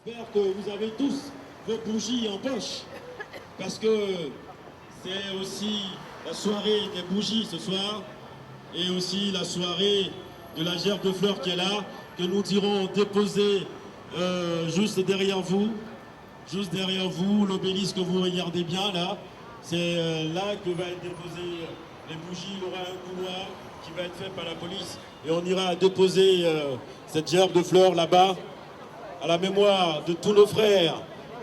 J'espère que vous avez tous vos bougies en poche, parce que c'est aussi la soirée des bougies ce soir, et aussi la soirée de la gerbe de fleurs qui est là, que nous irons déposer juste derrière vous, l'obélisque que vous regardez bien là. C'est là que va être déposé les bougies. Il y aura un couloir qui va être fait par la police, et on ira déposer cette gerbe de fleurs là-bas, à la mémoire de tous nos frères,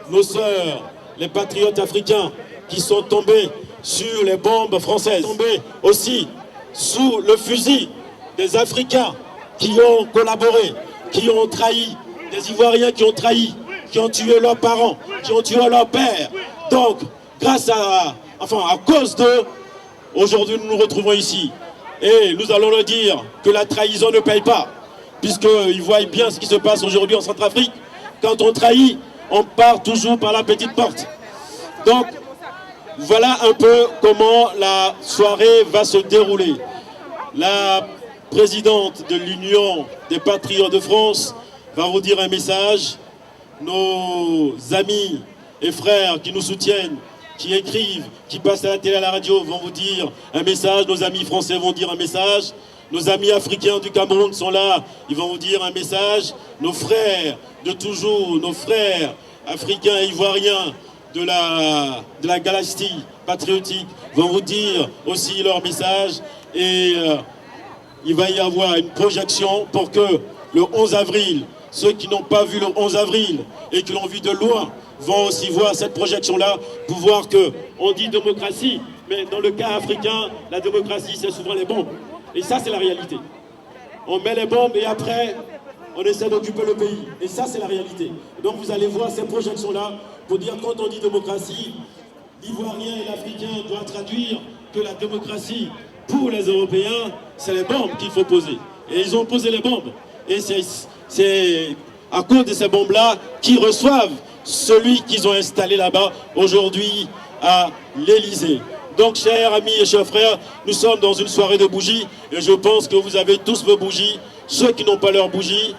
nos sœurs, les patriotes africains qui sont tombés sur les bombes françaises, tombés aussi sous le fusil des Africains qui ont collaboré, qui ont trahi, des Ivoiriens qui ont trahi, qui ont tué leurs parents, qui ont tué leurs pères. Donc, à cause d'eux, aujourd'hui nous nous retrouvons ici. Et nous allons leur dire que la trahison ne paye pas, puisqu'ils voient bien ce qui se passe aujourd'hui en Centrafrique. Quand on trahit, on part toujours par la petite porte. Donc, voilà un peu comment la soirée va se dérouler. La présidente de l'Union des Patriotes de France va vous dire un message. Nos amis et frères qui nous soutiennent, qui écrivent, qui passent à la télé, à la radio, vont vous dire un message. Nos amis français vont dire un message. Nos amis africains du Cameroun sont là, ils vont vous dire un message. Nos frères de toujours, nos frères africains et ivoiriens de la galaxie patriotique vont vous dire aussi leur message. Et il va y avoir une projection pour que le 11 avril, ceux qui n'ont pas vu le 11 avril et qui l'ont vu de loin, vont aussi voir cette projection-là pour voir qu'on dit démocratie, mais dans le cas africain, la démocratie, c'est souvent les bombes. Et ça, c'est la réalité. On met les bombes et après, on essaie d'occuper le pays. Et ça, c'est la réalité. Donc, vous allez voir ces projections-là pour dire, quand on dit démocratie, l'Ivoirien et l'Africain doivent traduire que la démocratie, pour les Européens, c'est les bombes qu'il faut poser. Et ils ont posé les bombes. Et c'est à cause de ces bombes-là qu'ils reçoivent celui qu'ils ont installé là-bas aujourd'hui à l'Élysée. Donc, chers amis et chers frères, nous sommes dans une soirée de bougies et je pense que vous avez tous vos bougies. Ceux qui n'ont pas leurs bougies,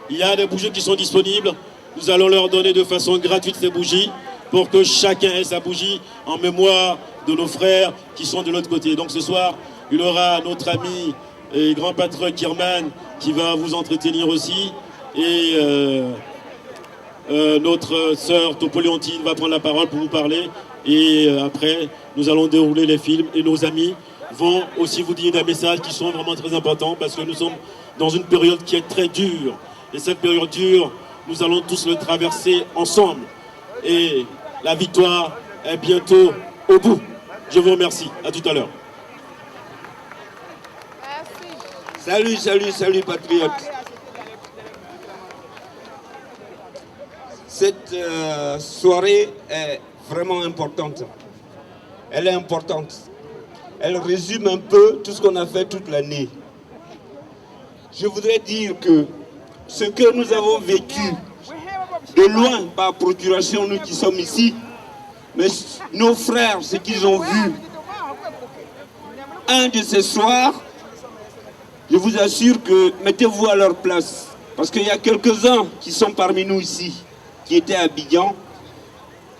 il y a des bougies qui sont disponibles. Nous allons leur donner de façon gratuite ces bougies pour que chacun ait sa bougie en mémoire de nos frères qui sont de l'autre côté. Donc ce soir, il y aura notre ami et grand patron Kirman qui va vous entretenir aussi. Et notre sœur Topoléontine va prendre la parole pour vous parler. Et après, nous allons dérouler les films et nos amis vont aussi vous dire des messages qui sont vraiment très importants parce que nous sommes dans une période qui est très dure. Et cette période dure, nous allons tous le traverser ensemble. Et la victoire est bientôt au bout. Je vous remercie. À tout à l'heure. Salut, salut, salut, patriotes. Cette soirée est vraiment importante. Elle est importante. Elle résume un peu tout ce qu'on a fait toute l'année. Je voudrais dire que ce que nous avons vécu de loin par procuration, nous qui sommes ici, mais nos frères, ce qu'ils ont vu, un de ces soirs, je vous assure que mettez-vous à leur place. Parce qu'il y a quelques-uns qui sont parmi nous ici, qui étaient à Abidjan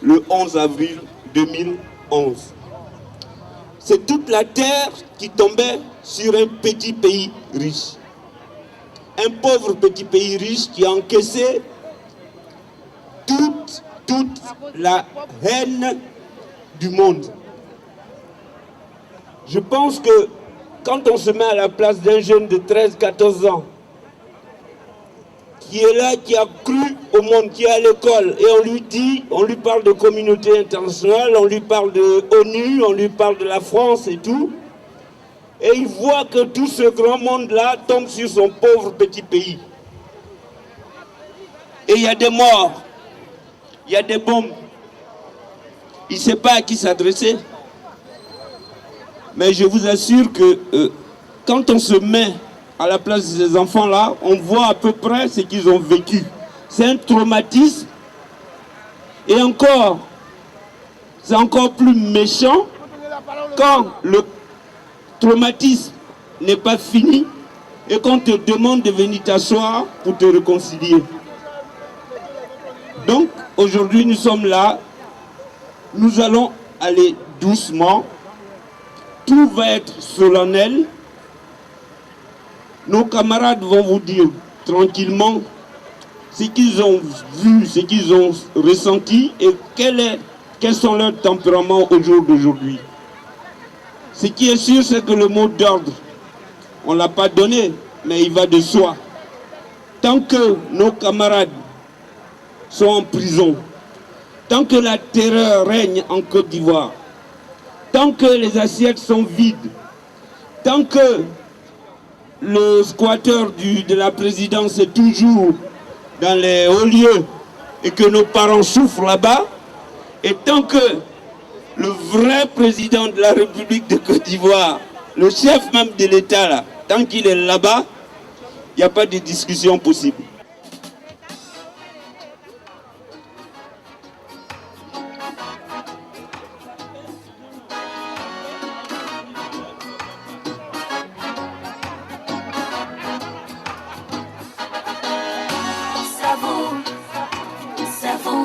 le 11 avril 2011. C'est toute la terre qui tombait sur un petit pays riche. Un pauvre petit pays riche qui a encaissé toute la haine du monde. Je pense que quand on se met à la place d'un jeune de 13-14 ans, qui est là, qui a cru au monde, qui est à l'école, et on lui parle de communauté internationale, on lui parle de ONU, on lui parle de la France et tout, et il voit que tout ce grand monde-là tombe sur son pauvre petit pays. Et il y a des morts, il y a des bombes, il ne sait pas à qui s'adresser. Mais je vous assure que quand on se met à la place de ces enfants-là, on voit à peu près ce qu'ils ont vécu. C'est un traumatisme. Et encore, c'est encore plus méchant quand le traumatisme n'est pas fini et qu'on te demande de venir t'asseoir pour te réconcilier. aujourd'hui nous sommes là, nous allons aller doucement, tout va être solennel. Nos camarades vont vous dire tranquillement ce qu'ils ont vu, ce qu'ils ont ressenti et quels sont leurs tempéraments au jour d'aujourd'hui. Ce qui est sûr, c'est que le mot d'ordre, on ne l'a pas donné, mais il va de soi. Tant que nos camarades sont en prison, tant que la terreur règne en Côte d'Ivoire, tant que les assiettes sont vides, tant que le squatteur de la présidence est toujours dans les hauts lieux et que nos parents souffrent là-bas, et tant que le vrai président de la République de Côte d'Ivoire, le chef même de l'État, là, tant qu'il est là-bas, il n'y a pas de discussion possible.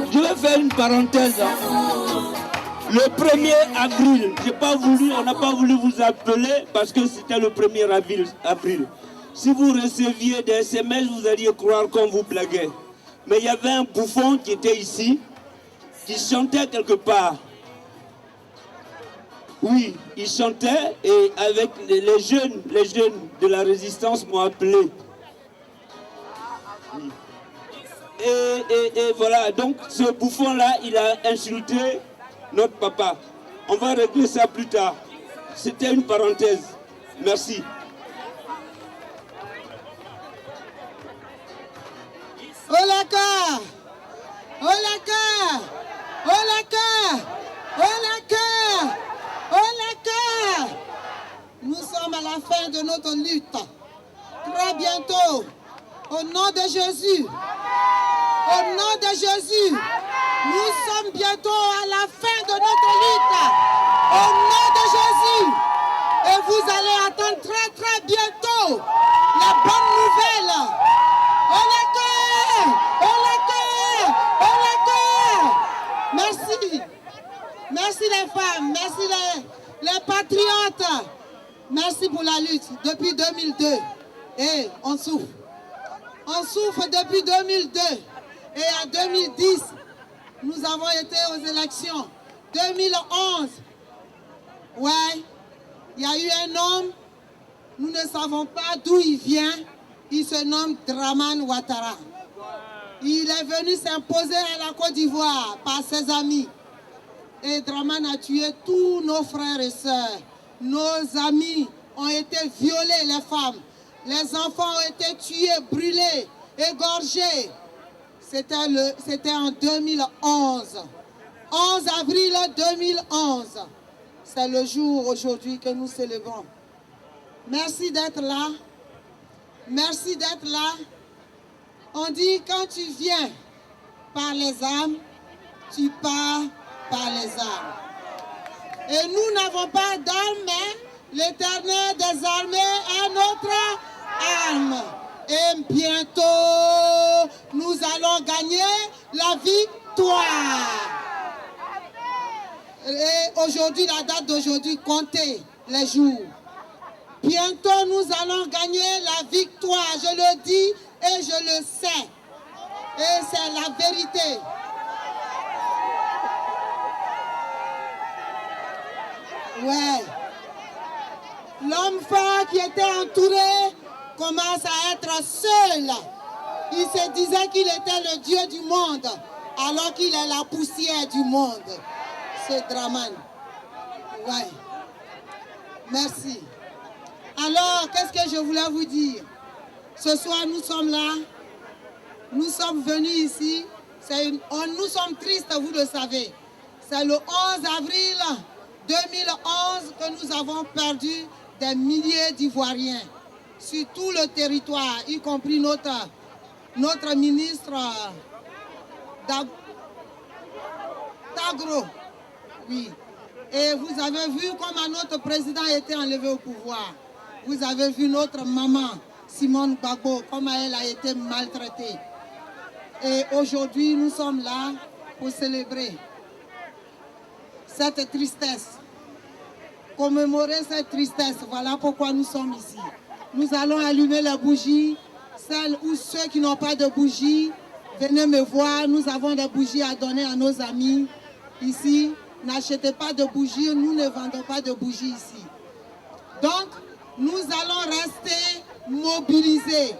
Je vais faire une parenthèse. Le 1er avril, on n'a pas voulu vous appeler parce que c'était le 1er avril. Si vous receviez des SMS, vous alliez croire qu'on vous blaguait. Mais il y avait un bouffon qui était ici, qui chantait quelque part. Oui, il chantait et avec les jeunes de la résistance m'ont appelé. Oui. Et voilà, donc ce bouffon-là, il a insulté notre papa. On va régler ça plus tard. C'était une parenthèse. Merci. Olaka! Olaka! Olaka! Olaka! Olaka! Nous sommes à la fin de notre lutte. Très bientôt, au nom de Jésus, au nom de Jésus, nous sommes bientôt à la fin de notre lutte. Au nom de Jésus. Et vous allez attendre très très bientôt la bonne nouvelle. Olaka! Olaka! Olaka! Merci. Merci les femmes, merci les patriotes. Merci pour la lutte depuis 2002. Et on souffre. On souffre depuis 2002. Et en 2010, nous avons été aux élections. 2011, ouais, il y a eu un homme, nous ne savons pas d'où il vient. Il se nomme Dramane Ouattara. Il est venu s'imposer à la Côte d'Ivoire par ses amis. Et Dramane a tué tous nos frères et sœurs. Nos amis ont été violés, les femmes. Les enfants ont été tués, brûlés, égorgés. C'était en 2011. 11 avril 2011. C'est le jour aujourd'hui que nous célébrons. Merci d'être là. Merci d'être là. On dit quand tu viens par les âmes, tu pars par les âmes. Et nous n'avons pas d'armes, mais l'Éternel des armées est notre arme. Et bientôt, nous allons gagner la victoire. Et aujourd'hui, la date d'aujourd'hui, comptez les jours. Bientôt, nous allons gagner la victoire. Je le dis et je le sais. Et c'est la vérité. Ouais. L'homme fort qui était entouré commence à être seul. Il se disait qu'il était le Dieu du monde, alors qu'il est la poussière du monde. C'est Dramane. Ouais. Merci. Alors, qu'est-ce que je voulais vous dire? Ce soir, nous sommes là. Nous sommes venus ici. Nous sommes tristes, vous le savez. C'est le 11 avril 2011 que nous avons perdu des milliers d'Ivoiriens sur tout le territoire, y compris notre ministre Tagro. Oui. Et vous avez vu comment notre président a été enlevé au pouvoir. Vous avez vu notre maman, Simone Gbagbo, comment elle a été maltraitée. Et aujourd'hui, nous sommes là pour célébrer cette tristesse, commémorer cette tristesse. Voilà pourquoi nous sommes ici. Nous allons allumer la bougie. Celles ou ceux qui n'ont pas de bougie, venez me voir. Nous avons des bougies à donner à nos amis ici. N'achetez pas de bougies, nous ne vendons pas de bougies ici. Donc, nous allons rester mobilisés.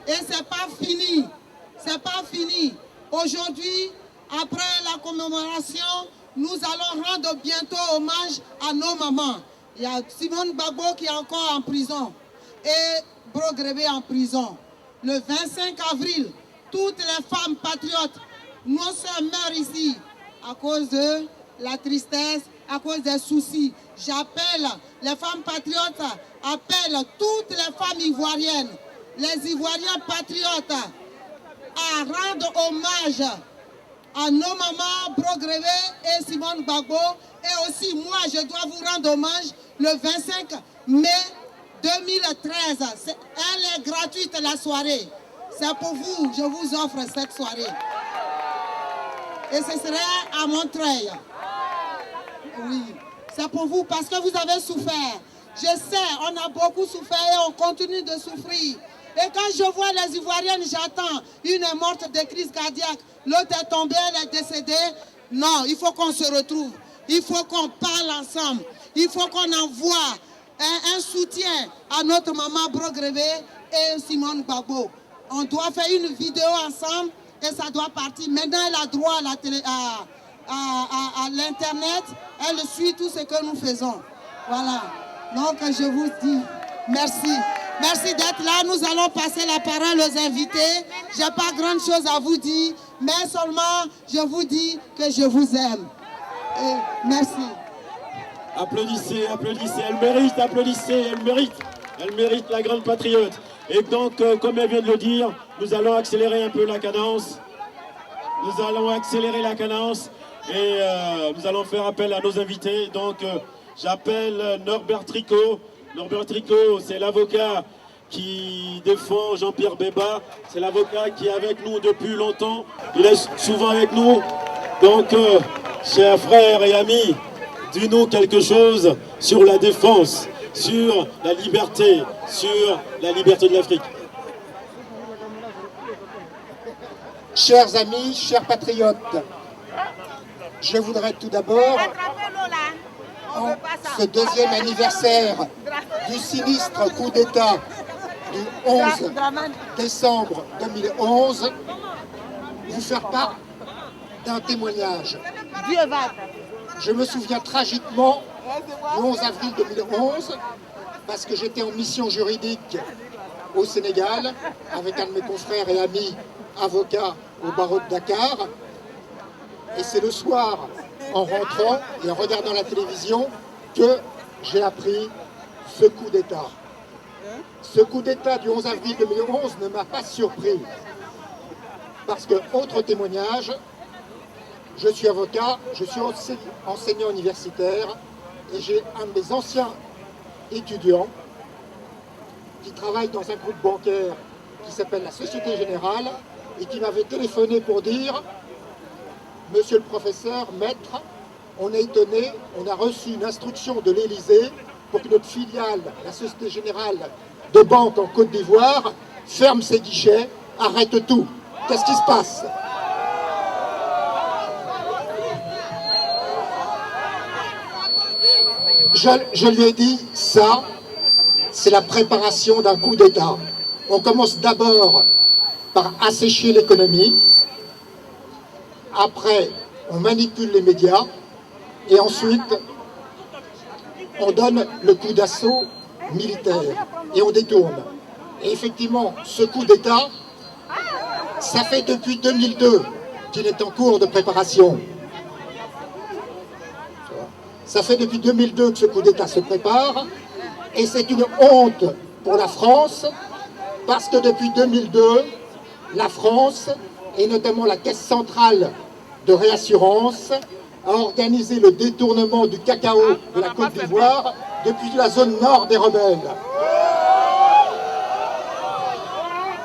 Et ce n'est pas fini. C'est pas fini. Aujourd'hui, après la commémoration, nous allons rendre bientôt hommage à nos mamans. Il y a Simone Gbagbo qui est encore en prison et Bro-Grébé en prison. Le 25 avril, toutes les femmes patriotes, nos sœurs meurent ici à cause de la tristesse, à cause des soucis. J'appelle les femmes patriotes, appelle toutes les femmes ivoiriennes, les Ivoiriens patriotes, à rendre hommage à nos mamans Bro-Grébé et Simone Gbagbo. Et aussi, moi, je dois vous rendre hommage le 25 mai 2013. Elle est gratuite, la soirée. C'est pour vous, je vous offre cette soirée. Et ce serait à Montreuil. Oui, c'est pour vous parce que vous avez souffert. Je sais, on a beaucoup souffert et on continue de souffrir. Et quand je vois les Ivoiriennes, j'attends. Une est morte de crise cardiaque, l'autre est tombée, elle est décédée. Non, il faut qu'on se retrouve. Il faut qu'on parle ensemble. Il faut qu'on envoie un soutien à notre maman Bro-Grébé et Simone Gbagbo. On doit faire une vidéo ensemble et ça doit partir. Maintenant, elle a droit à l'Internet. Elle suit tout ce que nous faisons. Voilà. Donc, je vous dis merci. Merci d'être là. Nous allons passer la parole aux invités. Je n'ai pas grand chose à vous dire, mais seulement je vous dis que je vous aime. Et merci. Applaudissez, applaudissez. Elle mérite, applaudissez, elle mérite. Elle mérite, la grande patriote. Et donc, comme elle vient de le dire, nous allons accélérer un peu la cadence. Nous allons accélérer la cadence et nous allons faire appel à nos invités. Donc, j'appelle Norbert Tricot. Norbert Tricot, c'est l'avocat qui défend Jean-Pierre Béba. C'est l'avocat qui est avec nous depuis longtemps. Il est souvent avec nous. Donc, chers frères et amis, dis-nous quelque chose sur la défense, sur la liberté de l'Afrique. Chers amis, chers patriotes, je voudrais tout d'abord, en ce deuxième anniversaire du sinistre coup d'État du 11 décembre 2011, vous faire part d'un témoignage. Je me souviens tragiquement du 11 avril 2011 parce que j'étais en mission juridique au Sénégal avec un de mes confrères et amis avocats au barreau de Dakar. Et c'est le soir, en rentrant et en regardant la télévision, que j'ai appris ce coup d'État. Ce coup d'État du 11 avril 2011 ne m'a pas surpris. Parce que, autre témoignage, je suis avocat, je suis enseignant universitaire et j'ai un de mes anciens étudiants qui travaille dans un groupe bancaire qui s'appelle la Société Générale et qui m'avait téléphoné pour dire « Monsieur le professeur, maître, on est étonné, on a reçu une instruction de l'Élysée pour que notre filiale, la Société Générale de banque en Côte d'Ivoire, ferme ses guichets, arrête tout. Qu'est-ce qui se passe ?» Je lui ai dit, ça, c'est la préparation d'un coup d'État. On commence d'abord par assécher l'économie, après on manipule les médias, et ensuite on donne le coup d'assaut militaire, et on détourne. Et effectivement, ce coup d'État, ça fait depuis 2002 qu'il est en cours de préparation. Ça fait depuis 2002 que ce coup d'État se prépare, et c'est une honte pour la France, parce que depuis 2002, la France, et notamment la Caisse centrale de réassurance, a organisé le détournement du cacao de la Côte d'Ivoire depuis la zone nord des rebelles.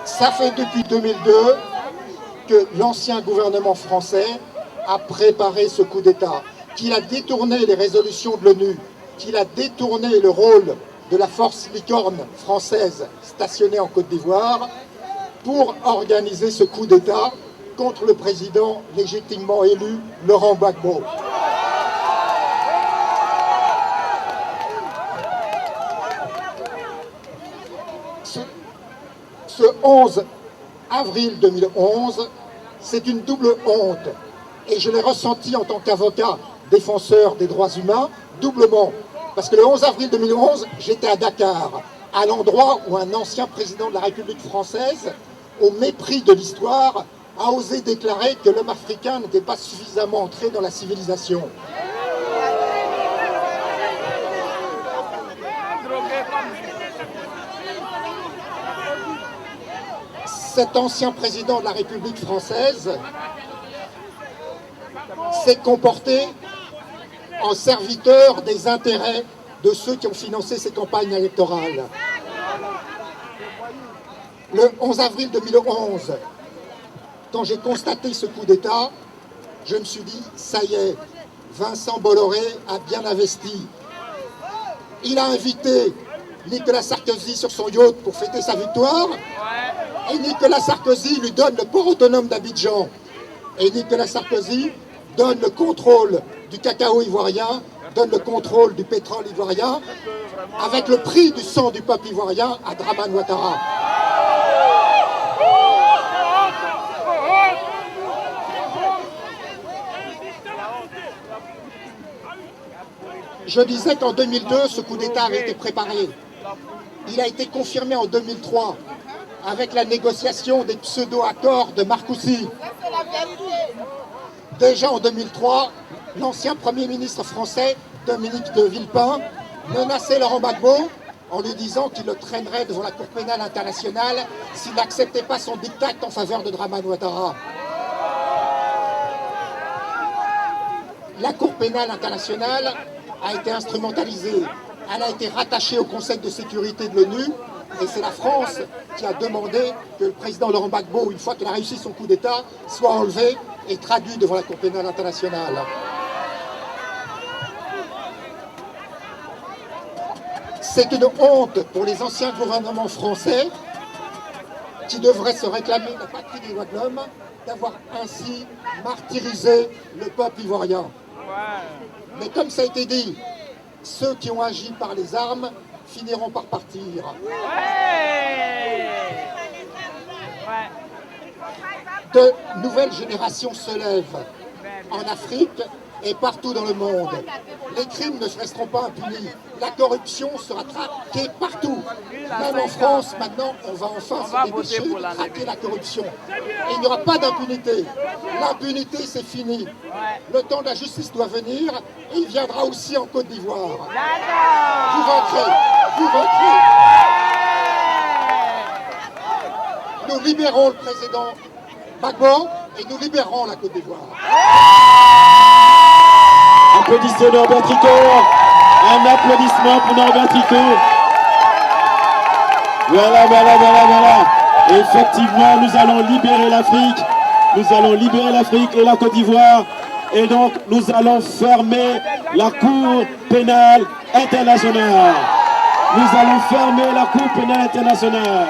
Ça fait depuis 2002 que l'ancien gouvernement français a préparé ce coup d'État, qu'il a détourné les résolutions de l'ONU, qu'il a détourné le rôle de la force licorne française stationnée en Côte d'Ivoire pour organiser ce coup d'État contre le président légitimement élu, Laurent Gbagbo. Ce 11 avril 2011, c'est une double honte. Et je l'ai ressenti en tant qu'avocat défenseur des droits humains, doublement. Parce que le 11 avril 2011, j'étais à Dakar, à l'endroit où un ancien président de la République française, au mépris de l'histoire, a osé déclarer que l'homme africain n'était pas suffisamment entré dans la civilisation. Cet ancien président de la République française s'est comporté en serviteur des intérêts de ceux qui ont financé ces campagnes électorales. Le 11 avril 2011, quand j'ai constaté ce coup d'État, je me suis dit, ça y est, Vincent Bolloré a bien investi. Il a invité Nicolas Sarkozy sur son yacht pour fêter sa victoire, et Nicolas Sarkozy lui donne le port autonome d'Abidjan. Et Nicolas Sarkozy donne le contrôle du cacao ivoirien, donne le contrôle du pétrole ivoirien, avec le prix du sang du peuple ivoirien à Dramane Ouattara. Je disais qu'en 2002, ce coup d'État avait été préparé. Il a été confirmé en 2003 avec la négociation des pseudo-accords de Marcoussis. Déjà en 2003, l'ancien Premier ministre français, Dominique de Villepin, menaçait Laurent Gbagbo en lui disant qu'il le traînerait devant la Cour pénale internationale s'il n'acceptait pas son diktat en faveur de Dramane Ouattara. La Cour pénale internationale a été instrumentalisée. Elle a été rattachée au Conseil de sécurité de l'ONU et c'est la France qui a demandé que le président Laurent Gbagbo, une fois qu'il a réussi son coup d'État, soit enlevé et traduit devant la Cour pénale internationale. C'est une honte pour les anciens gouvernements français qui devraient se réclamer de la patrie des droits de l'homme d'avoir ainsi martyrisé le peuple ivoirien. Mais comme ça a été dit, ceux qui ont agi par les armes finiront par partir. De nouvelles générations se lèvent en Afrique et partout dans le monde. Les crimes ne resteront pas impunis. La corruption sera traquée partout. Même en France, maintenant, on va enfin se dépêcher de traquer la corruption. Et il n'y aura pas d'impunité. L'impunité, c'est fini. Le temps de la justice doit venir et il viendra aussi en Côte d'Ivoire. Vous vaincrez. Vous vaincrez. Nous libérons le président Gbagbo et nous libérons la Côte d'Ivoire. Applaudissez Norbert Tricot. Un applaudissement pour Norbert Tricot. Voilà. Effectivement, nous allons libérer l'Afrique. Nous allons libérer l'Afrique et la Côte d'Ivoire. Et donc, nous allons fermer la Cour pénale internationale. Nous allons fermer la Cour pénale internationale.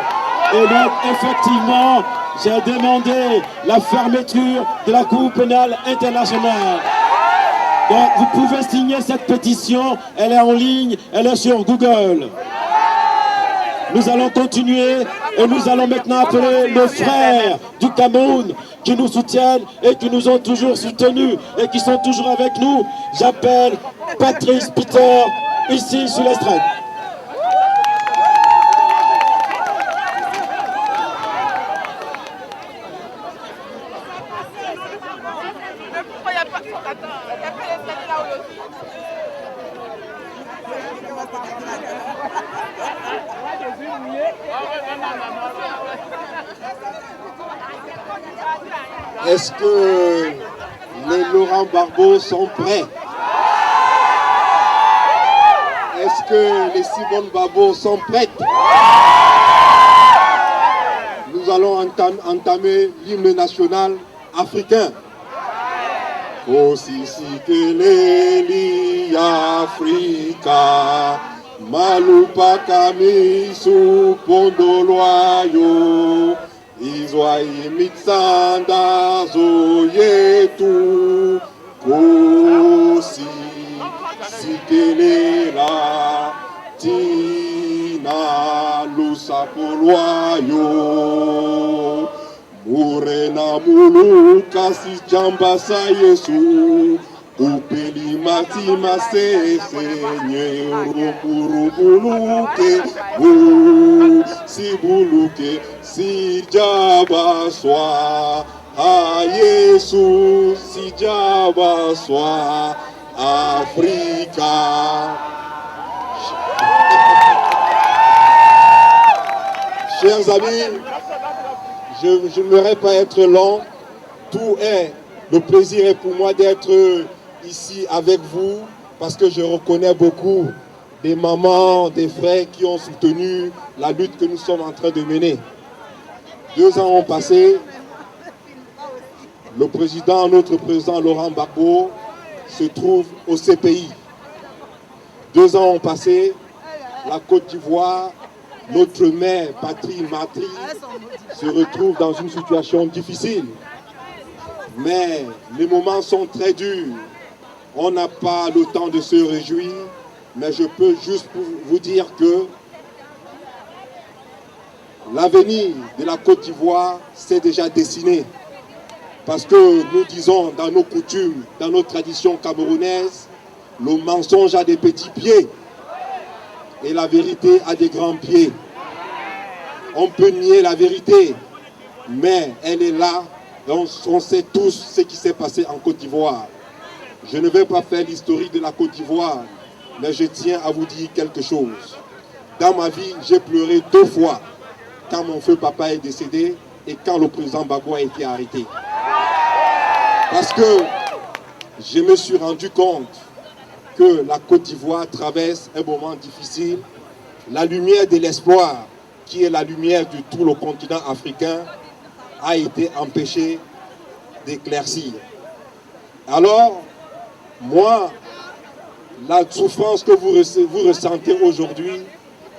Et donc, effectivement, j'ai demandé la fermeture de la Cour pénale internationale. Donc, vous pouvez signer cette pétition, elle est en ligne, elle est sur Google. Nous allons continuer et nous allons maintenant appeler nos frères du Cameroun qui nous soutiennent et qui nous ont toujours soutenus et qui sont toujours avec nous. J'appelle Patrice Peter ici sur l'estrade. Est-ce que les Laurent Gbagbo sont prêts? Est-ce que les Simone Gbagbo sont prêtes? Nous allons entamer l'hymne national africain. Kosisikele Afrika Malupa kamisu pondolwayo Izwa imitsanda zo yetu Kosisikele tina lusapolwayo Murena muluka si jamba sa Yesu Upeli matima se senye Rupurubuluke si buluke si jaba swa A Yesu si jaba swa Afrika. Chers amis, je n'aimerais pas être long. Tout est, le plaisir est pour moi d'être ici avec vous parce que je reconnais beaucoup des mamans, des frères qui ont soutenu la lutte que nous sommes en train de mener. 2 ans ont passé. Notre président Laurent Gbagbo se trouve au CPI. 2 ans ont passé. La Côte d'Ivoire, notre mère, patrie, matrie, se retrouve dans une situation difficile. Mais les moments sont très durs. On n'a pas le temps de se réjouir, mais je peux juste vous dire que l'avenir de la Côte d'Ivoire s'est déjà dessiné. Parce que nous disons dans nos coutumes, dans nos traditions camerounaises, le mensonge a des petits pieds et la vérité a des grands pieds. On peut nier la vérité, mais elle est là. On sait tous ce qui s'est passé en Côte d'Ivoire. Je ne vais pas faire l'historique de la Côte d'Ivoire, mais je tiens à vous dire quelque chose. Dans ma vie, j'ai pleuré 2 fois, quand mon feu papa est décédé et quand le président Gbagbo a été arrêté. Parce que je me suis rendu compte que la Côte d'Ivoire traverse un moment difficile. La lumière de l'espoir, qui est la lumière de tout le continent africain, a été empêchée d'éclaircir. Alors, moi, la souffrance que vous ressentez aujourd'hui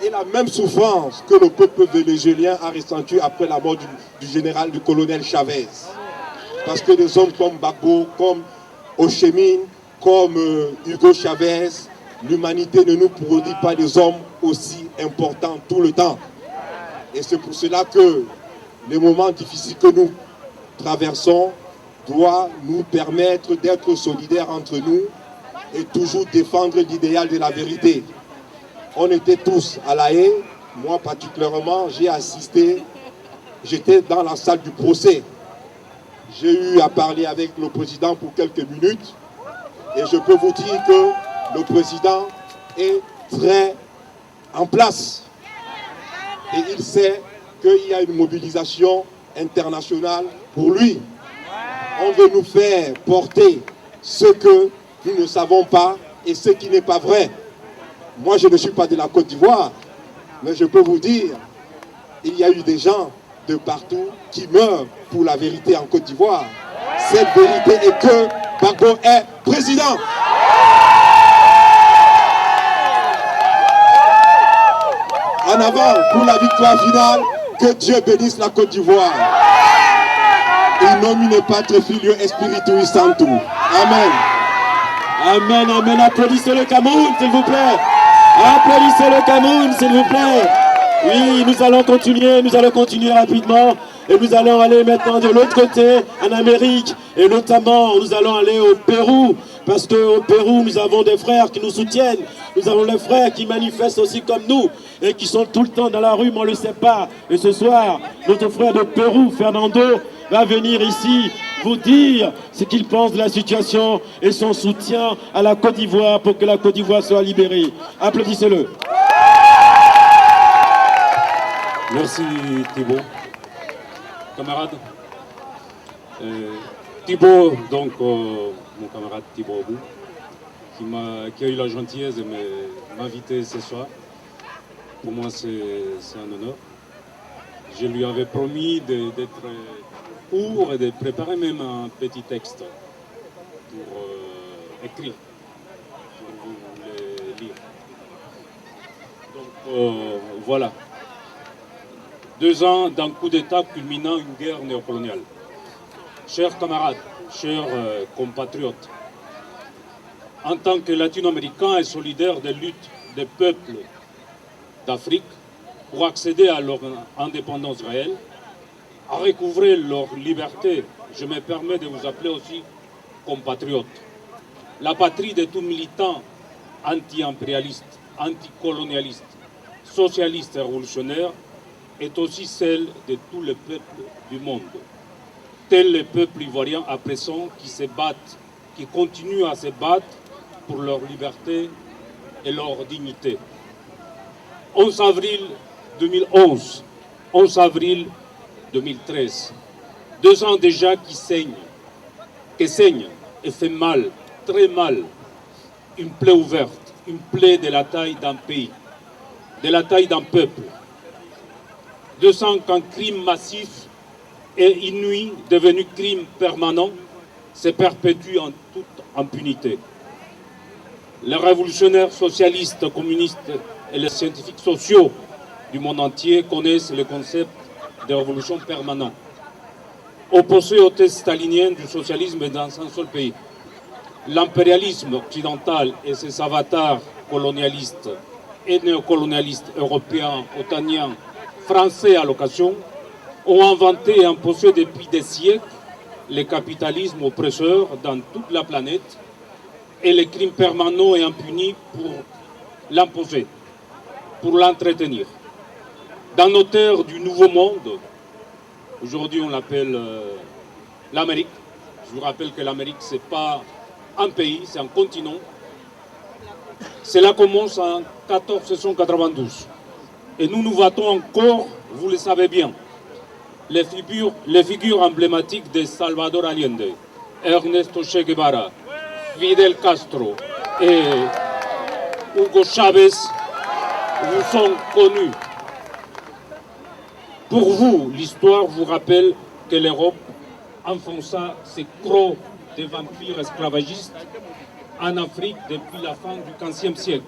est la même souffrance que le peuple vénézuélien a ressentie après la mort du colonel Chavez. Parce que des hommes comme Gbagbo, comme Oshemine, comme Hugo Chavez, l'humanité ne nous produit pas des hommes aussi importants tout le temps. Et c'est pour cela que les moments difficiles que nous traversons doivent nous permettre d'être solidaires entre nous et toujours défendre l'idéal de la vérité. On était tous à La Haye, moi particulièrement, j'ai assisté, j'étais dans la salle du procès. J'ai eu à parler avec le président pour quelques minutes et je peux vous dire que le président est très en place. Et il sait qu'il y a une mobilisation internationale pour lui. On veut nous faire porter ce que nous ne savons pas et ce qui n'est pas vrai. Moi, je ne suis pas de la Côte d'Ivoire, mais je peux vous dire, il y a eu des gens de partout qui meurent pour la vérité en Côte d'Ivoire. Cette vérité est que Gbagbo est président. En avant pour la victoire finale, que Dieu bénisse la Côte d'Ivoire. In nomine Patre Filio et Spiritus Sanctus. Amen. Amen, amen. Applaudissez le Cameroun, s'il vous plaît. Applaudissez le Cameroun, s'il vous plaît. Oui, nous allons continuer rapidement. Et nous allons aller maintenant de l'autre côté, en Amérique. Et notamment, nous allons aller au Pérou. Parce qu'au Pérou, nous avons des frères qui nous soutiennent. Nous avons des frères qui manifestent aussi comme nous. Et qui sont tout le temps dans la rue, mais on ne le sait pas. Et ce soir, notre frère de Pérou, Fernando, va venir ici vous dire ce qu'il pense de la situation et son soutien à la Côte d'Ivoire pour que la Côte d'Ivoire soit libérée. Applaudissez-le. Merci Thibaut. Camarade. Thibaut, donc mon camarade Thibaut Obou, qui a eu la gentillesse de m'inviter ce soir. Pour moi, c'est un honneur. Je lui avais promis d'être court et de préparer même un petit texte pour écrire, pour vous les lire. Donc voilà. 2 ans d'un coup d'État culminant une guerre néocoloniale. Chers camarades, chers compatriotes, en tant que latino-américains et solidaires des luttes des peuples d'Afrique pour accéder à leur indépendance réelle, à recouvrer leur liberté, je me permets de vous appeler aussi compatriotes. La patrie de tout militant anti-impérialiste, anticolonialiste, socialiste et révolutionnaire est aussi celle de tous les peuples du monde. Tels les peuples ivoiriens à présent qui se battent, qui continuent à se battre pour leur liberté et leur dignité. 11 avril 2011, 11 avril 2013, 2 ans déjà qui saignent et fait mal, très mal, une plaie ouverte, une plaie de la taille d'un pays, de la taille d'un peuple. 2 ans qu'un crime massif et inouï, devenu crime permanent, se perpétue en toute impunité. Les révolutionnaires socialistes, communistes et les scientifiques sociaux du monde entier connaissent le concept de révolution permanente. Opposé au test stalinien du socialisme dans un seul pays, l'impérialisme occidental et ses avatars colonialistes et néocolonialistes européens, otaniens, français à l'occasion, ont inventé et imposé depuis des siècles le capitalisme oppresseur dans toute la planète et les crimes permanents et impunis pour l'imposer, pour l'entretenir. Dans nos terres du Nouveau Monde, aujourd'hui on l'appelle l'Amérique. Je vous rappelle que l'Amérique, ce n'est pas un pays, c'est un continent. Cela commence en 1492. Et nous nous battons encore, vous le savez bien, les figures emblématiques de Salvador Allende, Ernesto Che Guevara, Fidel Castro et Hugo Chavez vous sont connus. Pour vous, l'histoire vous rappelle que l'Europe enfonça ses crocs de vampires esclavagistes en Afrique depuis la fin du XVe siècle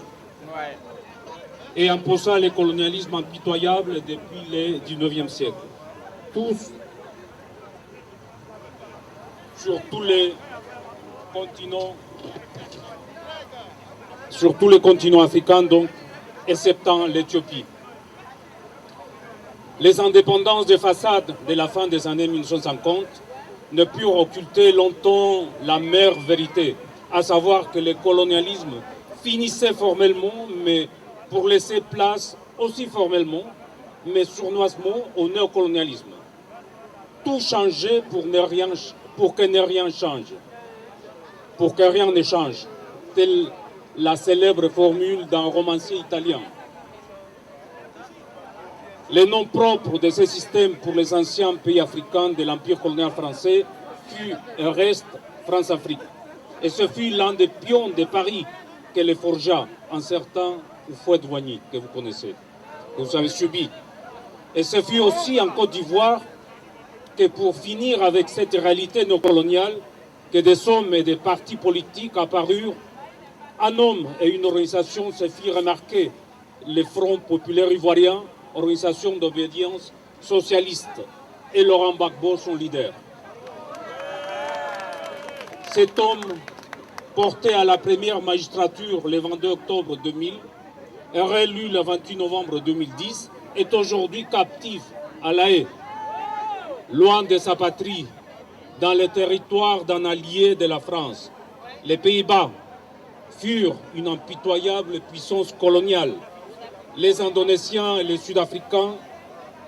et imposa le colonialisme impitoyable depuis le XIXe siècle. Tous, sur tous les continents africains, donc, exceptant l'Éthiopie. Les indépendances de façade de la fin des années 1950 ne purent occulter longtemps la mère vérité, à savoir que le colonialisme finissait formellement, mais pour laisser place aussi formellement, mais sournoisement au néocolonialisme. Tout changeait pour que rien change, pour que rien ne change, telle la célèbre formule d'un romancier italien. Les noms propres de ces systèmes pour les anciens pays africains de l'Empire colonial français fut et reste France-Afrique. Et ce fut l'un des pions de Paris que les forgea un certain Houphouët-Boigny, que vous connaissez, que vous avez subi. Et ce fut aussi en Côte d'Ivoire que pour finir avec cette réalité néocoloniale, que des hommes et des partis politiques apparurent, un homme et une organisation se firent remarquer, le Front populaire ivoirien, organisation d'obédience socialiste, et Laurent Gbagbo, son leader. Cet homme, porté à la première magistrature le 22 octobre 2000, et réélu le 28 novembre 2010, est aujourd'hui captif à La Haye, loin de sa patrie, dans le territoire d'un allié de la France. Les Pays-Bas furent une impitoyable puissance coloniale. Les Indonésiens et les Sud-Africains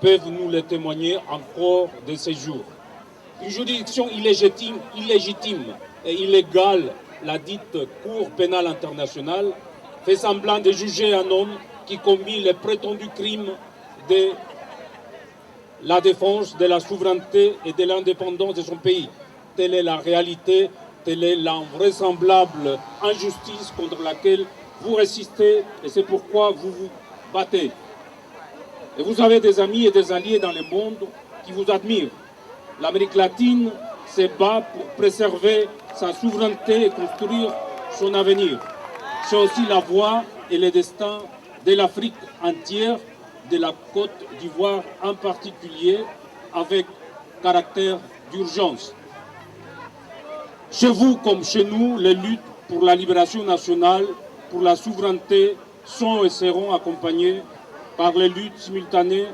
peuvent nous le témoigner encore de ces jours. Une juridiction illégitime et illégale, la dite Cour pénale internationale, fait semblant de juger un homme qui commet le prétendu crime de la défense de la souveraineté et de l'indépendance de son pays. Telle est la réalité, telle est l'invraisemblable injustice contre laquelle vous résistez et c'est pourquoi vous vous battez. Et vous avez des amis et des alliés dans le monde qui vous admirent. L'Amérique latine se bat pour préserver sa souveraineté et construire son avenir. C'est aussi la voie et le destin de l'Afrique entière, de la Côte d'Ivoire en particulier, avec caractère d'urgence. Chez vous comme chez nous, les luttes pour la libération nationale, pour la souveraineté, sont et seront accompagnées par les luttes simultanées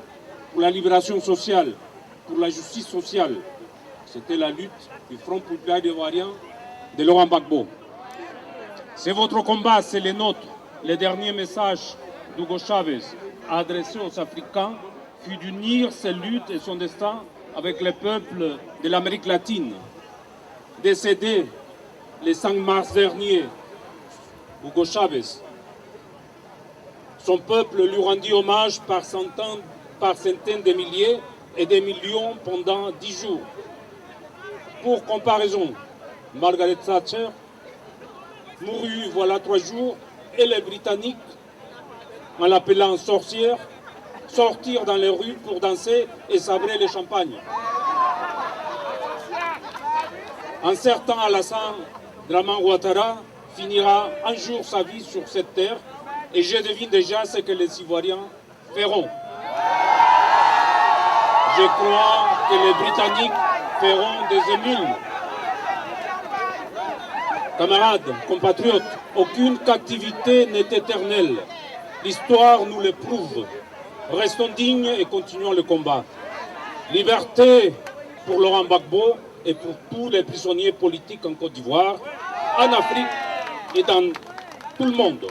pour la libération sociale, pour la justice sociale. C'était la lutte du Front populaire ivoirien de Laurent Gbagbo. C'est votre combat, c'est le nôtre. Le dernier message d'Hugo Chavez adressé aux Africains fut d'unir ses luttes et son destin avec les peuples de l'Amérique latine. Décédé le 5 mars dernier, Hugo Chavez, son peuple lui rendit hommage par centaines de milliers et des millions pendant 10 jours. Pour comparaison, Margaret Thatcher mourut voilà 3 jours et les Britanniques, en l'appelant sorcière, sortirent dans les rues pour danser et sabrer le champagne. Un certain Alassane Dramane Ouattara finira un jour sa vie sur cette terre et je devine déjà ce que les Ivoiriens feront. Je crois que les Britanniques feront des émules. Camarades, compatriotes, aucune captivité n'est éternelle. L'histoire nous le prouve. Restons dignes et continuons le combat. Liberté pour Laurent Gbagbo et pour tous les prisonniers politiques en Côte d'Ivoire, en Afrique et dans tout le monde.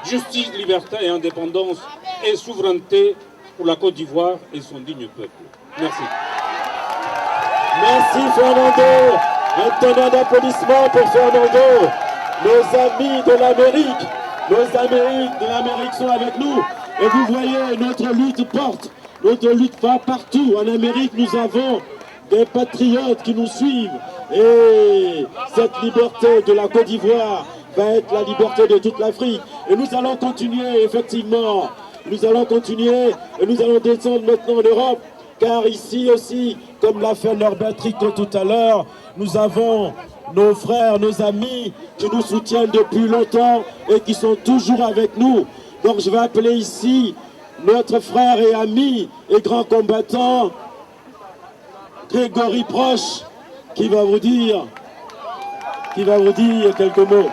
Justice, liberté et indépendance et souveraineté pour la Côte d'Ivoire et son digne peuple. Merci. Merci Fernando. Un tonnerre d'applaudissements pour Fernando. Nos amis de l'Amérique sont avec nous. Et vous voyez, notre lutte porte, notre lutte va partout. En Amérique, nous avons des patriotes qui nous suivent. Et cette liberté de la Côte d'Ivoire va être la liberté de toute l'Afrique. Et nous allons continuer, effectivement. Nous allons continuer et nous allons descendre maintenant en Europe. Car ici aussi, comme l'a fait Norbert Rico tout à l'heure, nous avons nos frères, nos amis qui nous soutiennent depuis longtemps et qui sont toujours avec nous. Donc je vais appeler ici notre frère et ami et grand combattant, Grégory Proche, qui va vous dire quelques mots.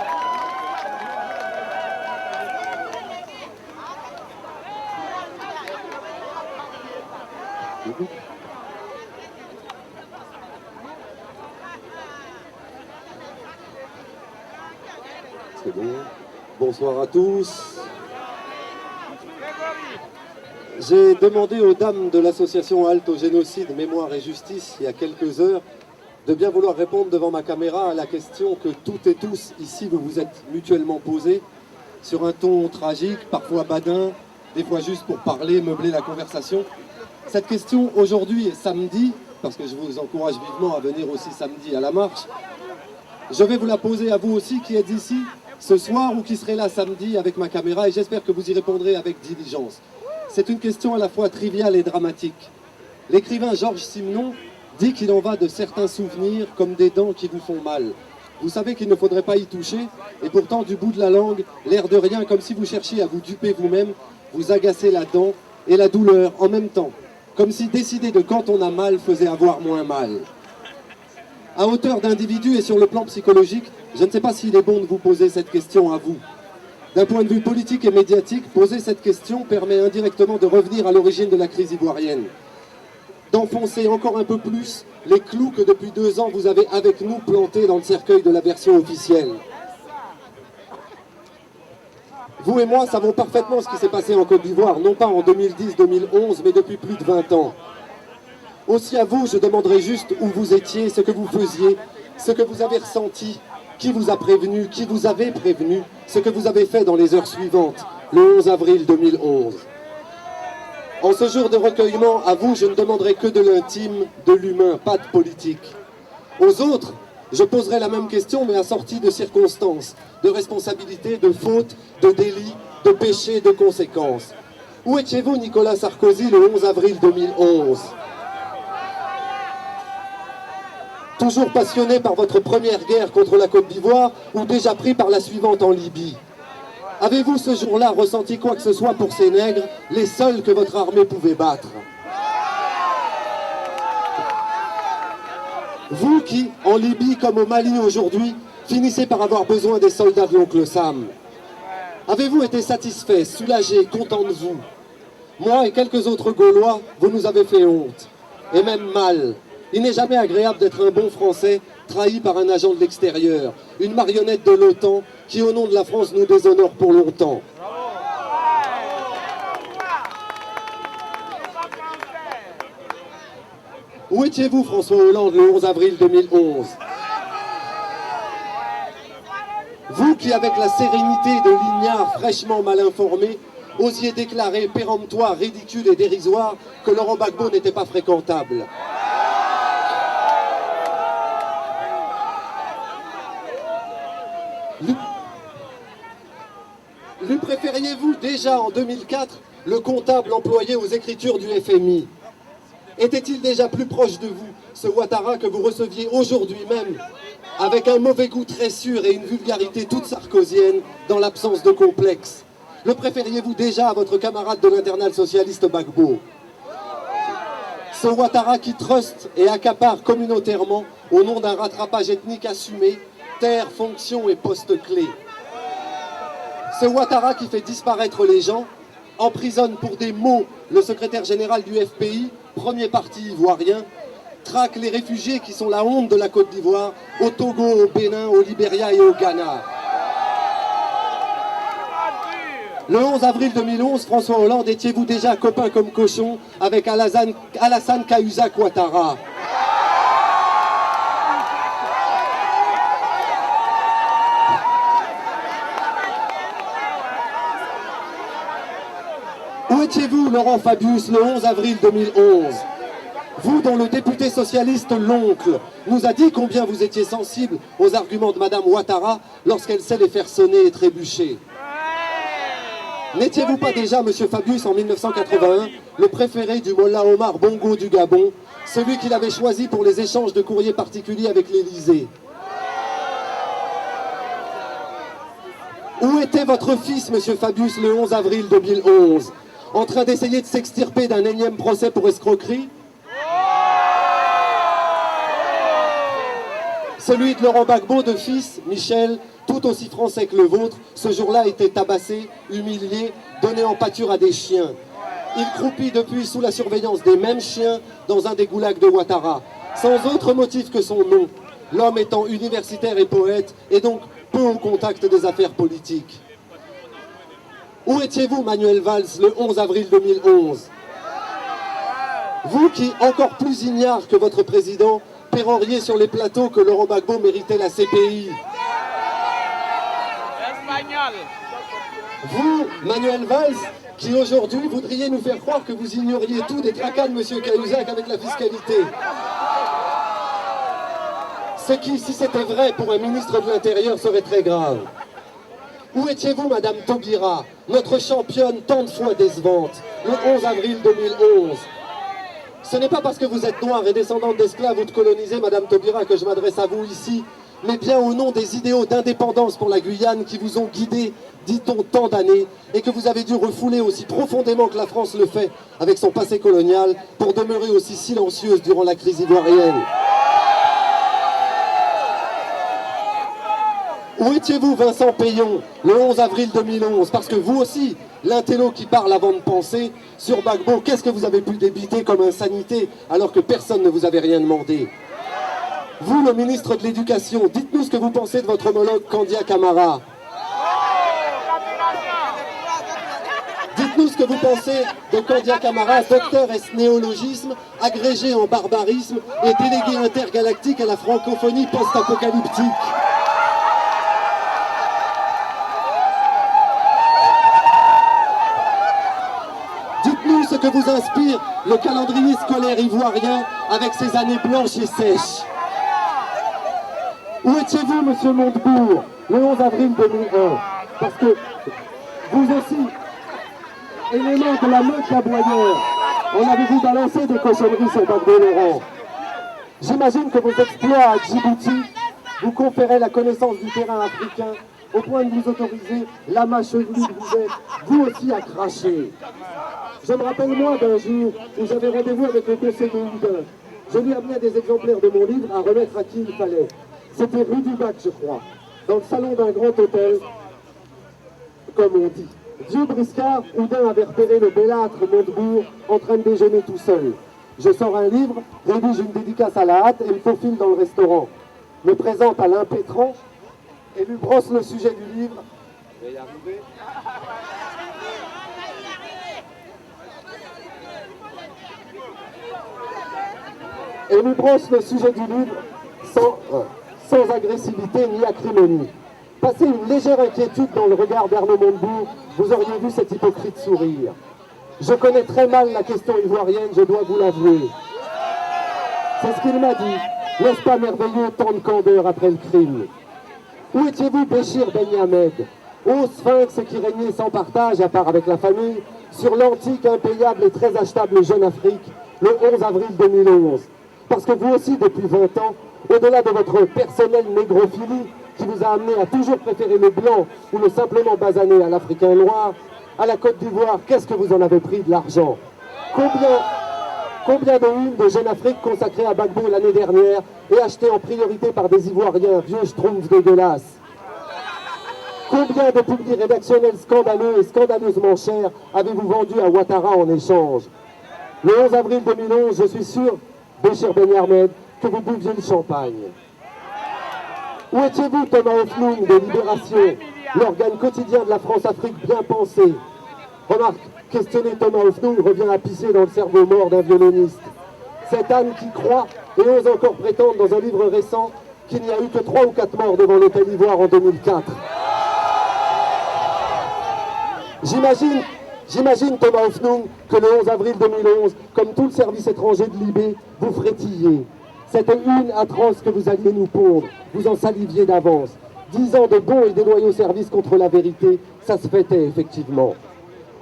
C'est bon. Bonsoir à tous. J'ai demandé aux dames de l'association Halte au génocide, Mémoire et Justice, il y a quelques heures, de bien vouloir répondre devant ma caméra à la question que toutes et tous ici vous vous êtes mutuellement posée, sur un ton tragique, parfois badin, des fois juste pour parler, meubler la conversation. Cette question aujourd'hui et samedi, parce que je vous encourage vivement à venir aussi samedi à la marche, je vais vous la poser à vous aussi qui êtes ici ce soir ou qui serez là samedi avec ma caméra et j'espère que vous y répondrez avec diligence. C'est une question à la fois triviale et dramatique. L'écrivain Georges Simenon dit qu'il en va de certains souvenirs comme des dents qui vous font mal. Vous savez qu'il ne faudrait pas y toucher et pourtant du bout de la langue, l'air de rien, comme si vous cherchiez à vous duper vous-même, vous agacez la dent et la douleur en même temps. Comme si décider de quand on a mal faisait avoir moins mal. À hauteur d'individu et sur le plan psychologique, je ne sais pas s'il est bon de vous poser cette question à vous. D'un point de vue politique et médiatique, poser cette question permet indirectement de revenir à l'origine de la crise ivoirienne. D'enfoncer encore un peu plus les clous que depuis 2 ans vous avez avec nous plantés dans le cercueil de la version officielle. Vous et moi savons parfaitement ce qui s'est passé en Côte d'Ivoire, non pas en 2010-2011, mais depuis plus de 20 ans. Aussi à vous, je demanderai juste où vous étiez, ce que vous faisiez, ce que vous avez ressenti, qui vous a prévenu, qui vous avait prévenu, ce que vous avez fait dans les heures suivantes, le 11 avril 2011. En ce jour de recueillement, à vous, je ne demanderai que de l'intime, de l'humain, pas de politique. Aux autres, je poserai la même question, mais assortie de circonstances, de responsabilités, de fautes, de délits, de péchés, de conséquences. Où étiez-vous, Nicolas Sarkozy, le 11 avril 2011 ? toujours passionné par votre première guerre contre la Côte d'Ivoire ou déjà pris par la suivante en Libye? Avez-vous ce jour-là ressenti quoi que ce soit pour ces nègres, les seuls que votre armée pouvait battre? Vous qui, en Libye comme au Mali aujourd'hui, finissez par avoir besoin des soldats de l'oncle Sam. Avez-vous été satisfait, soulagé, content de vous? Moi et quelques autres Gaulois, vous nous avez fait honte, et même mal. Il n'est jamais agréable d'être un bon Français trahi par un agent de l'extérieur, une marionnette de l'OTAN qui, au nom de la France, nous déshonore pour longtemps. Où étiez-vous, François Hollande, le 11 avril 2011? Vous qui, avec la sérénité de l'ignare fraîchement mal informé, osiez déclarer péremptoire, ridicule et dérisoire que Laurent Gbagbo n'était pas fréquentable. Lui préfériez-vous déjà en 2004 le comptable employé aux écritures du FMI? Était-il déjà plus proche de vous, ce Ouattara que vous receviez aujourd'hui même, avec un mauvais goût très sûr et une vulgarité toute sarkozienne dans l'absence de complexe? Le préfériez-vous déjà à votre camarade de l'Internal socialiste Gbagbo? Ce Ouattara qui truste et accapare communautairement au nom d'un rattrapage ethnique assumé, terre, fonction et poste clé. Ce Ouattara qui fait disparaître les gens, emprisonne pour des mots le secrétaire général du FPI, premier parti ivoirien, traque les réfugiés qui sont la honte de la Côte d'Ivoire, au Togo, au Bénin, au Libéria et au Ghana. Le 11 avril 2011, François Hollande, étiez-vous déjà copain comme cochon avec Alassane Cahuzac Ouattara? Où étiez-vous, Laurent Fabius, le 11 avril 2011? Vous, dont le député socialiste l'oncle nous a dit combien vous étiez sensible aux arguments de Madame Ouattara lorsqu'elle sait les faire sonner et trébucher. N'étiez-vous pas déjà, Monsieur Fabius, en 1981, le préféré du Mollah Omar Bongo du Gabon, celui qu'il avait choisi pour les échanges de courriers particuliers avec l'Élysée? Où était votre fils, Monsieur Fabius, le 11 avril 2011? En train d'essayer de s'extirper d'un énième procès pour escroquerie? Celui de Laurent Gbagbo, de fils, Michel, tout aussi français que le vôtre, ce jour-là était tabassé, humilié, donné en pâture à des chiens. Il croupit depuis sous la surveillance des mêmes chiens dans un des goulags de Ouattara, sans autre motif que son nom, l'homme étant universitaire et poète, et donc peu au contact des affaires politiques. Où étiez-vous, Manuel Valls, le 11 avril 2011? Vous qui, encore plus ignare que votre président, péroriez sur les plateaux que Laurent Gbagbo méritait la CPI. Vous, Manuel Valls, qui aujourd'hui voudriez nous faire croire que vous ignoriez tout des tracas de M. Cahuzac avec la fiscalité. Ce qui, si c'était vrai pour un ministre de l'Intérieur, serait très grave. Où étiez-vous, Madame Taubira, notre championne tant de fois décevante, le 11 avril 2011? Ce n'est pas parce que vous êtes noire et descendante d'esclaves ou de colonisés, Madame Taubira, que je m'adresse à vous ici, mais bien au nom des idéaux d'indépendance pour la Guyane qui vous ont guidé, dit-on, tant d'années, et que vous avez dû refouler aussi profondément que la France le fait avec son passé colonial, pour demeurer aussi silencieuse durant la crise ivoirienne. Où étiez-vous, Vincent Payon, le 11 avril 2011? Parce que vous aussi, l'intello qui parle avant de penser, sur Gbagbo, qu'est-ce que vous avez pu débiter comme insanité alors que personne ne vous avait rien demandé? Vous, le ministre de l'Éducation, dites-nous ce que vous pensez de votre homologue Candia Camara. Dites-nous ce que vous pensez de Candia Camara, docteur ès néologisme, agrégé en barbarisme et délégué intergalactique à la francophonie post-apocalyptique. Dites-nous ce que vous inspire le calendrier scolaire ivoirien avec ses années blanches et sèches. Où étiez-vous, Monsieur Montebourg, le 11 avril 2001? Parce que vous aussi, élément de la meute aboyeur, on avait vu balancer des cochonneries sur Gbagbo Laurent. J'imagine que vos exploits à Djibouti vous conféraient la connaissance du terrain africain au point de vous autoriser, lama chevelu que vous êtes, vous aussi à cracher. Je me rappelle moi d'un jour où j'avais rendez-vous avec le conseiller Houdin. Je lui amenais des exemplaires de mon livre à remettre à qui il fallait. C'était rue du Bac, je crois, dans le salon d'un grand hôtel, comme on dit. Vieux briscard, Houdin avait repéré le bellâtre Montebourg en train de déjeuner tout seul. Je sors un livre, rédige une dédicace à la hâte et me faufile dans le restaurant. Me présente à l'impétrant et lui brosse le sujet du livre. Je vais y arriver. Et lui brosse le sujet du livre sans agressivité ni acrimonie. Passez une légère inquiétude dans le regard d'Arnaud Montebourg, vous auriez vu cet hypocrite sourire. Je connais très mal la question ivoirienne, je dois vous l'avouer. C'est ce qu'il m'a dit. N'est-ce pas merveilleux tant de candeur après le crime? Où étiez-vous, Béchir Ben Yamed, ô sphinx qui régnait sans partage, à part avec la famille, sur l'antique, impayable et très achetable Jeune Afrique, le 11 avril 2011? Parce que vous aussi, depuis 20 ans, au-delà de votre personnelle négrophilie, qui vous a amené à toujours préférer le blanc ou le simplement basané à l'Africain noir, à la Côte d'Ivoire, qu'est-ce que vous en avez pris de l'argent? Combien de unes de Jeune Afrique consacrées à Gbagbo l'année dernière et achetées en priorité par des Ivoiriens, vieux schtroumpfs dégueulasses? Combien de publics rédactionnels scandaleux et scandaleusement chers avez-vous vendu à Ouattara en échange? Le 11 avril 2011, je suis sûr, Béchir Ben Yarmed, que vous buviez le champagne. Où étiez-vous, Thomas Hoffnung de Libération, l'organe quotidien de la France-Afrique bien pensé? Remarque, questionner Thomas Hoffnung revient à pisser dans le cerveau mort d'un violoniste. Cet âne qui croit et ose encore prétendre dans un livre récent qu'il n'y a eu que 3 ou 4 morts devant l'Hôtel Ivoire en 2004. J'imagine, Thomas Hoffnung, que le 11 avril 2011, comme tout le service étranger de Libé, vous frétilliez. Cette une atroce que vous alliez nous pondre, vous en saliviez d'avance. 10 ans de bons et déloyaux services contre la vérité, ça se fêtait effectivement.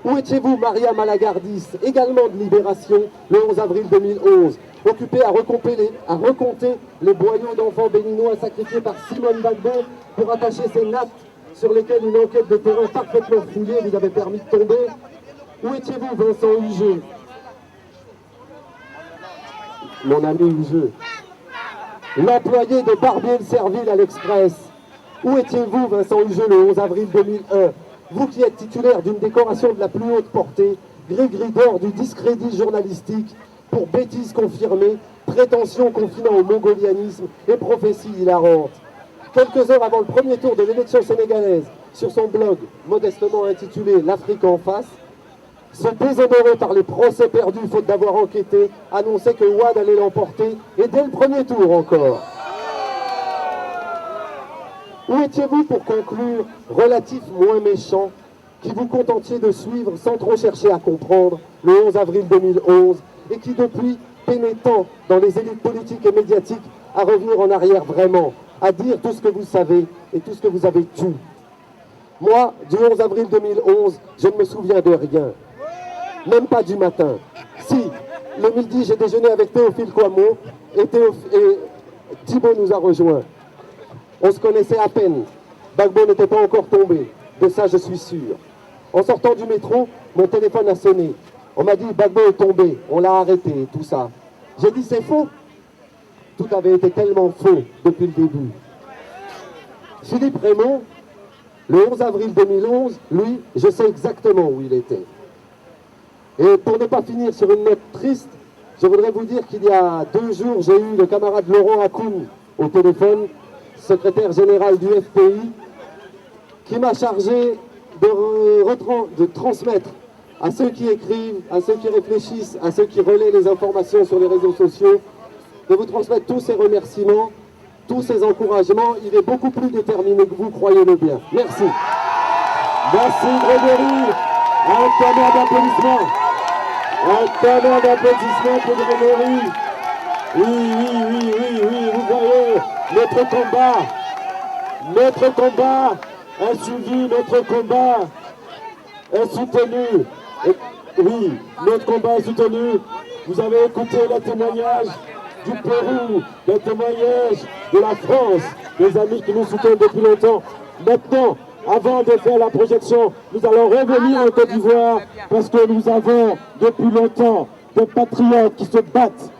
Où étiez-vous, Maria Malagardis, également de Libération, le 11 avril 2011, occupée à recompter les boyaux d'enfants béninois sacrifiés par Simone Gbagbo pour attacher ces nattes sur lesquelles une enquête de terrain parfaitement fouillée vous avait permis de tomber? Où étiez-vous, Vincent Hugeux? Mon ami Hugeux, l'employé de Barbier-le-Serville à l'Express. Où étiez-vous, Vincent Hugeux, le 11 avril 2001? Vous qui êtes titulaire d'une décoration de la plus haute portée, gris-gris d'or du discrédit journalistique, pour bêtises confirmées, prétentions confinant au mongolianisme et prophéties hilarantes. Quelques heures avant le premier tour de l'élection sénégalaise, sur son blog, modestement intitulé « L'Afrique en face », se déshonorer par les procès perdus faute d'avoir enquêté, annonçait que Ouad allait l'emporter, et dès le premier tour encore. Où étiez-vous pour conclure, relatif moins méchant, qui vous contentiez de suivre sans trop chercher à comprendre le 11 avril 2011, et qui depuis peinait tant dans les élites politiques et médiatiques à revenir en arrière vraiment, à dire tout ce que vous savez et tout ce que vous avez tué? Moi, du 11 avril 2011, je ne me souviens de rien. Même pas du matin. Si, le midi, j'ai déjeuné avec Théophile Kouamouo et Thibault nous a rejoints. On se connaissait à peine. Gbagbo n'était pas encore tombé. De ça, je suis sûr. En sortant du métro, mon téléphone a sonné. On m'a dit, Gbagbo est tombé. On l'a arrêté et tout ça. J'ai dit, c'est faux. Tout avait été tellement faux depuis le début. Philippe Raymond, le 11 avril 2011, lui, je sais exactement où il était. Et pour ne pas finir sur une note triste, je voudrais vous dire qu'il y a 2 jours, j'ai eu le camarade Laurent Hakoun au téléphone, secrétaire général du FPI, qui m'a chargé de transmettre à ceux qui écrivent, à ceux qui réfléchissent, à ceux qui relaient les informations sur les réseaux sociaux, de vous transmettre tous ces remerciements, tous ces encouragements. Il est beaucoup plus déterminé que vous, croyez-le bien. Merci. Merci Grégory. Un tonnerre d'applaudissements. Un tonnerre d'applaudissements pour Grégory. Oui, vous voyez, notre combat est suivi, notre combat est soutenu. Et, oui, notre combat est soutenu. Vous avez écouté le témoignage du Pérou, des témoignages de la France, des amis qui nous soutiennent depuis longtemps. Maintenant, avant de faire la projection, nous allons revenir en Côte d'Ivoire parce que nous avons depuis longtemps des patriotes qui se battent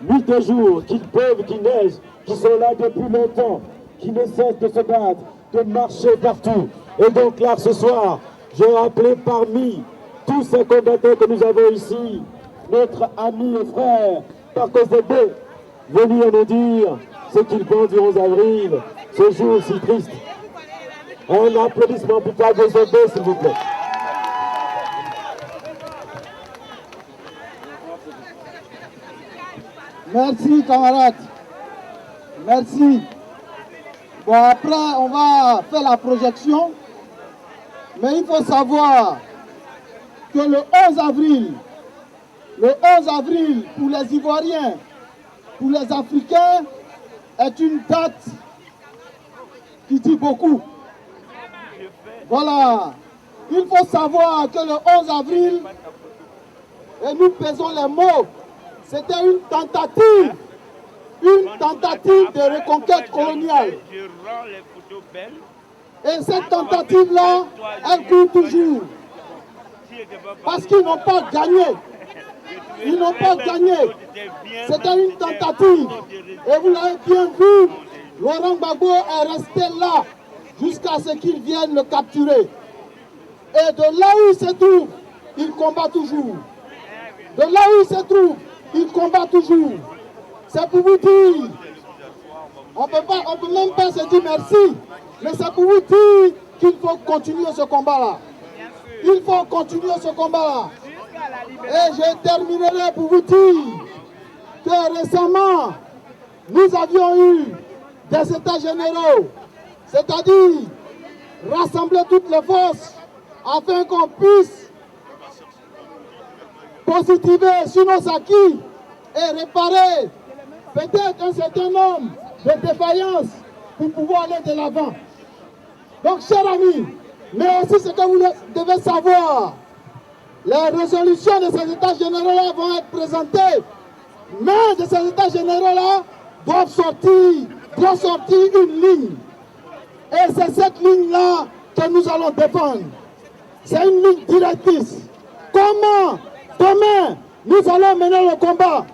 nuit et jour, qu'il pleuve, qu'il neige, qui sont là depuis longtemps, qui ne cessent de se battre, de marcher partout. Et donc là, ce soir, j'ai appelé parmi tous ces combattants que nous avons ici, notre ami et frère, Paco Zébé, venir nous dire ce qu'il pense du 11 avril, ce jour si triste. Un applaudissement pour Paco Zébé, s'il vous plaît. Merci camarades, merci. Bon, après on va faire la projection, mais il faut savoir que le 11 avril pour les Ivoiriens, pour les Africains, est une date qui dit beaucoup. Voilà, il faut savoir que le 11 avril, et nous pesons les mots, c'était une tentative de reconquête coloniale. Et cette tentative-là, elle court toujours. Parce qu'ils n'ont pas gagné. Ils n'ont pas gagné. C'était une tentative. Et vous l'avez bien vu, Laurent Gbagbo est resté là jusqu'à ce qu'ils viennent le capturer. Et de là où il se trouve, il combat toujours. De là où il se trouve, il combat toujours. C'est pour vous dire, on peut même pas se dire merci, mais c'est pour vous dire qu'il faut continuer ce combat-là. Il faut continuer ce combat-là. Et je terminerai pour vous dire que récemment, nous avions eu des états généraux, c'est-à-dire rassembler toutes les forces afin qu'on puisse positiver sur nos acquis et réparer peut-être un certain nombre de défaillances pour pouvoir aller de l'avant. Donc, chers amis, mais aussi ce que vous devez savoir, les résolutions de ces états généraux-là vont être présentées, mais de ces états généraux-là doivent sortir une ligne. Et c'est cette ligne-là que nous allons défendre. C'est une ligne directrice. Comment demain nous allons mener le combat?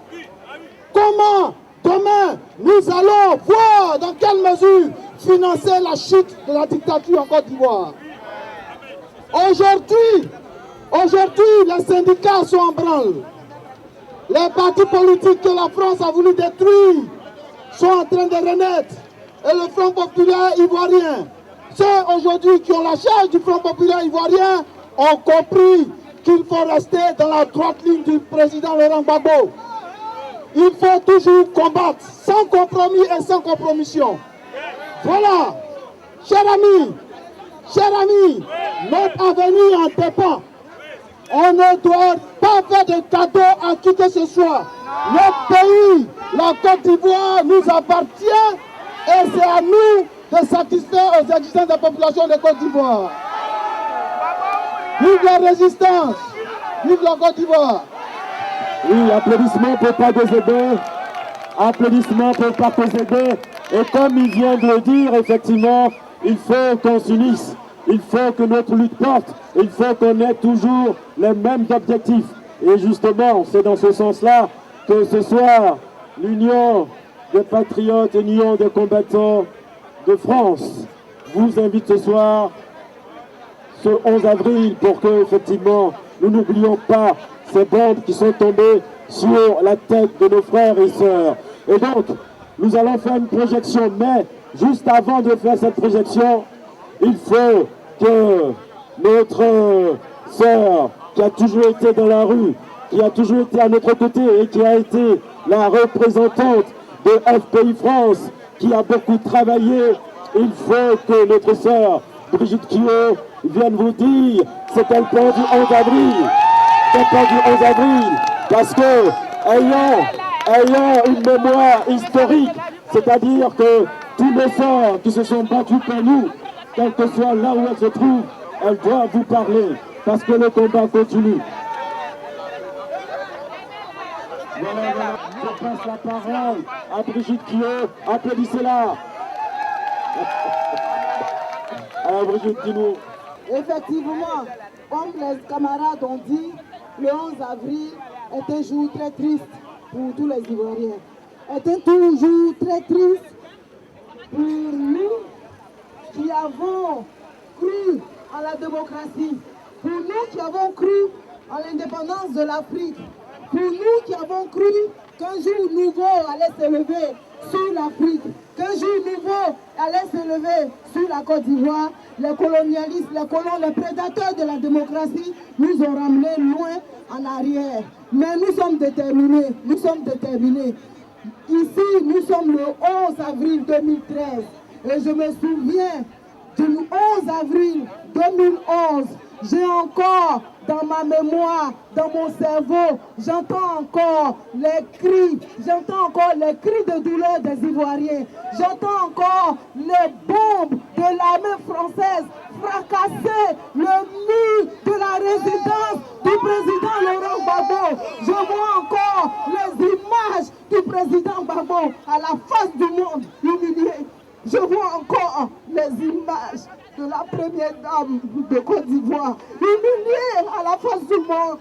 Comment demain nous allons voir dans quelle mesure financer la chute de la dictature en Côte d'Ivoire? Aujourd'hui, les syndicats sont en branle. Les partis politiques que la France a voulu détruire sont en train de renaître. Et le Front populaire ivoirien, ceux aujourd'hui qui ont la charge du Front populaire ivoirien ont compris qu'il faut rester dans la droite ligne du président Laurent Gbagbo. Il faut toujours combattre, sans compromis et sans compromission. Voilà, chers amis, notre avenir en dépend. On ne doit pas faire de cadeaux à qui que ce soit. Notre pays, la Côte d'Ivoire, nous appartient et c'est à nous de satisfaire aux exigences des populations de Côte d'Ivoire. Vive la résistance, vive la Côte d'Ivoire. Oui, applaudissements pour Paco Zébé. Applaudissements pour Paco Zébé. Et comme il vient de le dire, effectivement, il faut qu'on s'unisse. Il faut que notre lutte porte. Il faut qu'on ait toujours les mêmes objectifs. Et justement, c'est dans ce sens-là que ce soir, l'Union des patriotes et l'Union des combattants de France vous invite ce soir, ce 11 avril, pour que, effectivement, nous n'oublions pas ces bombes qui sont tombées sur la tête de nos frères et sœurs. Et donc, nous allons faire une projection, mais juste avant de faire cette projection, il faut que notre sœur, qui a toujours été dans la rue, qui a toujours été à notre côté et qui a été la représentante de FPI France, qui a beaucoup travaillé, il faut que notre sœur Brigitte Kio vienne vous dire ce qu'elle pense du 11 avril. Du 11 avril, parce que ayant une mémoire historique, c'est-à-dire que tous les sœurs qui se sont battus pour nous, quel que soit là où elles se trouvent, elles doivent vous parler, parce que le combat continue. Voilà. passe la parole à Brigitte Quillot. Applaudissez-la. Alors Brigitte, dis-nous. Effectivement, comme les camarades ont dit, le 11 avril est un jour très triste pour tous les Ivoiriens. Est un jour très triste pour nous qui avons cru à la démocratie, pour nous qui avons cru à l'indépendance de l'Afrique, pour nous qui avons cru qu'un jour nouveau allait se lever sur l'Afrique, qu'un jour nouveau allait se lever sur la Côte d'Ivoire. Les colonialistes, les colons, les prédateurs de la démocratie nous ont ramenés loin en arrière. Mais nous sommes déterminés, nous sommes déterminés. Ici, nous sommes le 11 avril 2013 et je me souviens du 11 avril 2011. J'ai encore dans ma mémoire, dans mon cerveau, j'entends encore les cris de douleur des Ivoiriens. J'entends encore les bombes de l'armée française fracasser le mur de la résidence du président Laurent Gbagbo. Je vois encore les images du président Gbagbo à la face du monde humilié. Je vois encore les images de la première dame de Côte d'Ivoire, humiliée à la face du monde.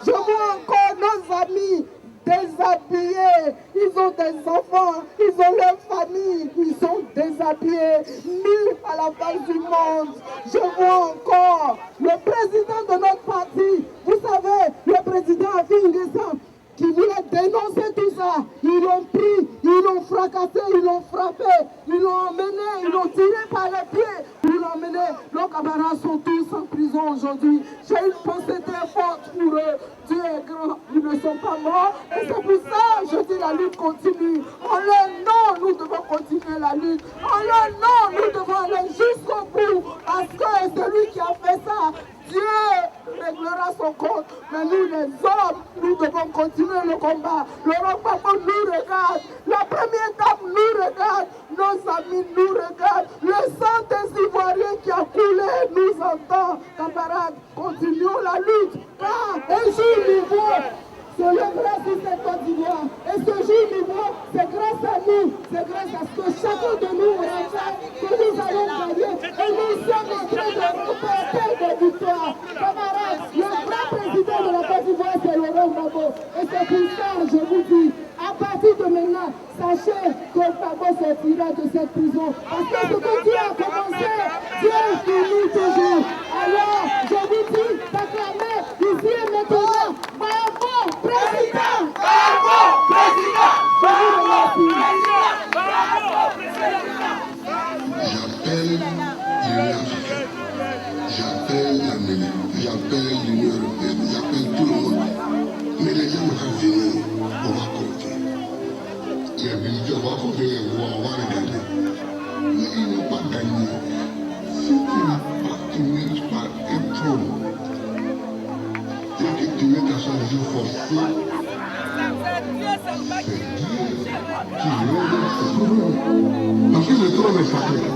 Je vois encore nos amis déshabillés, ils ont des enfants, ils ont leur famille, ils sont déshabillés, nus à la face du monde. Je vois encore le président de notre parti, vous savez, le président Afin N'Guessan, qui voulait dénoncer tout ça. Ils l'ont pris, ils l'ont fracassé, ils l'ont frappé, ils l'ont emmené, ils l'ont tiré par les pieds, ils l'ont emmené. Nos camarades sont tous en prison aujourd'hui. J'ai une pensée très forte pour eux. Dieu est grand, ils ne sont pas morts. Et c'est pour ça que je dis la lutte continue. En leur nom, nous devons continuer la lutte. En leur nom, nous devons aller jusqu'au bout. Parce que celui qui a fait ça, Dieu réglera son compte. Mais nous, les hommes, nous devons continuer le combat. Laurent Gbagbo nous regarde. La première dame nous regarde. Nos amis nous regardent. Le sang des Ivoiriens qui a coulé nous entend. Camarades, continuons la lutte. Car un jour nouveau se lèvera sur cette Côte d'Ivoire. Et ce jour nouveau, c'est grâce à nous. C'est grâce à ce que chacun de nous aura fait que nous allons gagner. Et nous sommes en train de remporter des victoires. Camarades, le grand président de la Côte d'Ivoire, c'est Laurent Gbagbo. Et c'est pour ça, je vous dis, à partir de maintenant, sachez que Gbagbo sortira de cette prison. Parce que ce que Dieu a commencé, Dieu finit toujours. Alors, je vous dis d'acclamer ici et maintenant, Gbagbo président! Gbagbo président! Je vous remercie. Gbagbo président! J'appelle l'Amérique, j'appelle l'Union européenne, j'appelle tout le monde. Mais les gens vont venir, on va compter. Les militaires, on va compter les voix, on va regarder. Mais ils n'ont pas gagné. Si tu n'as pas, tu ne mérites pas un trône. Et que tu mets ta charge forcée, c'est Dieu qui règle ce trône. Parce que le trône est sacré.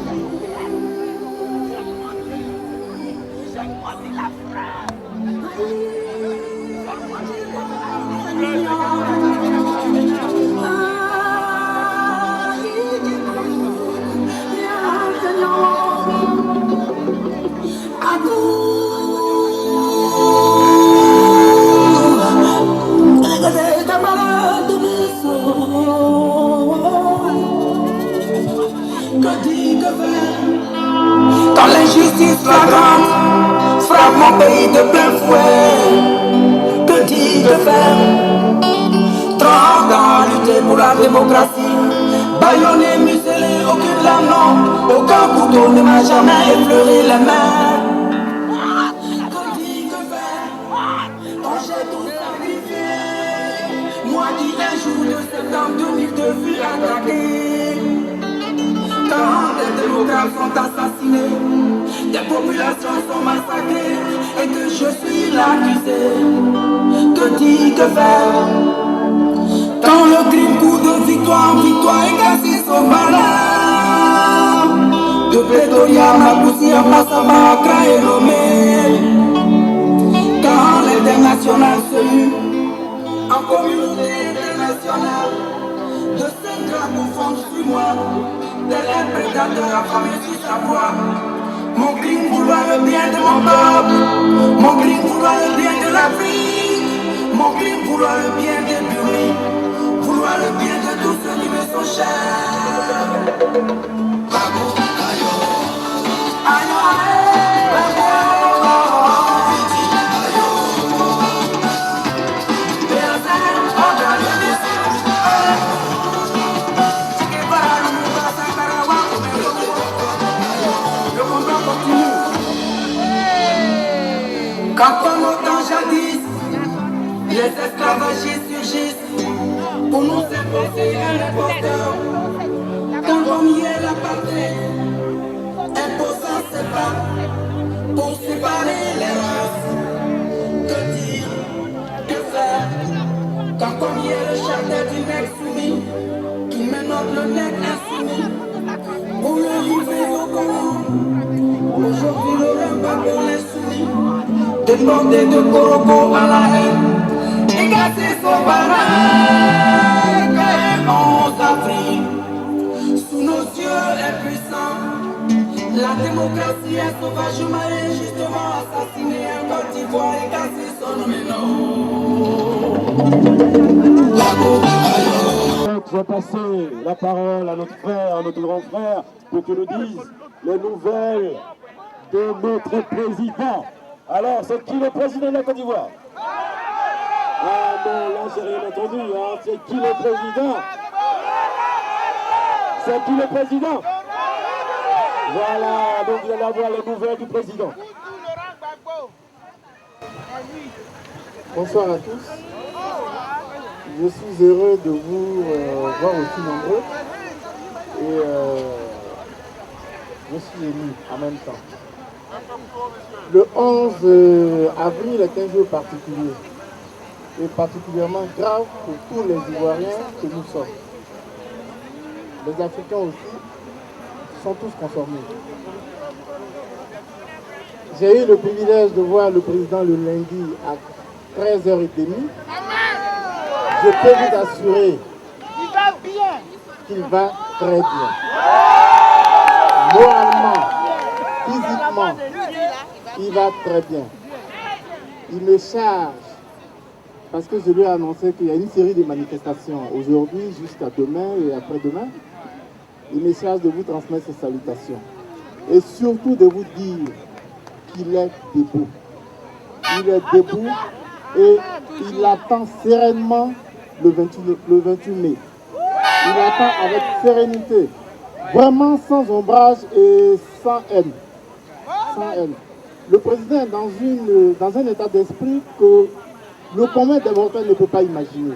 Quand l'injustice flagrante frappe mon pays de plein fouet, que dis de faire? 30 ans à lutter pour la démocratie, bâillonné, muselé, aucune lame, non, aucun couteau ne m'a jamais effleuré les mains. Que dis que faire? Quand j'ai tout sacrifié, moi qui un jour de septembre 2002 fut attaqué. Quand des démocrates sont assassinés, des populations sont massacrées et que je suis l'accusé. Que dis, que faire? Quand le crime court de victoire en victoire et qu'assise au malin, de Pretoria, Mapusi, en passant par Accra et Lomé. Quand l'international se lue en communauté internationale, drapeau fond sur moi. Tel un prédateur affamé sur sa voie. Mon crime vouloir le bien de mon peuple. Mon crime vouloir le bien de l'Afrique. Mon crime vouloir le bien des bureaux. Vouloir le bien de tous ceux qui me sont chers. Bravo, aïe, aïe, bravo. Quand on entend jadis, les esclavagistes surgissent pour nous imposer un imposteur. Quand on y est la patrie, imposant ses pas pour séparer les races. Que dire, que faire, quand on y est le charter du nec soumis, qui ménage le nec insoumis, pour le livrer au Coran. Aujourd'hui le rembat pour les soumis. Déporté de Coroko à la haine, et gâté son pareil, car 11 avril, sous nos yeux impuissants, la démocratie est sauvagement et injustement assassinée en Côte d'Ivoire et cassé son nom. Je vais passer la parole à notre frère, à notre grand frère, pour qu'il nous dise les nouvelles de notre président. Alors, c'est qui le président de la Côte d'Ivoire? Ah non, là, j'ai rien entendu. Hein. C'est qui le président? C'est qui le président? Voilà, donc vous allez avoir les nouvelles du président. Bonsoir à tous. Je suis heureux de vous voir aussi nombreux. Et je suis ému en même temps. Le 11 avril est un jour particulier et particulièrement grave pour tous les Ivoiriens que nous sommes. Les Africains aussi sont tous concernés. J'ai eu le privilège de voir le président le lundi à 13h30. Je peux vous assurer qu'il va très bien. Moralement, physiquement, il va très bien. Il me charge, parce que je lui ai annoncé qu'il y a une série de manifestations aujourd'hui jusqu'à demain et après-demain. Il me charge de vous transmettre ses salutations. Et surtout de vous dire qu'il est debout. Il est debout et il attend sereinement le 28 mai. Il attend avec sérénité, vraiment sans ombrage et sans haine. Sans haine. Le président est dans un état d'esprit que le commun des mortels ne peut pas imaginer.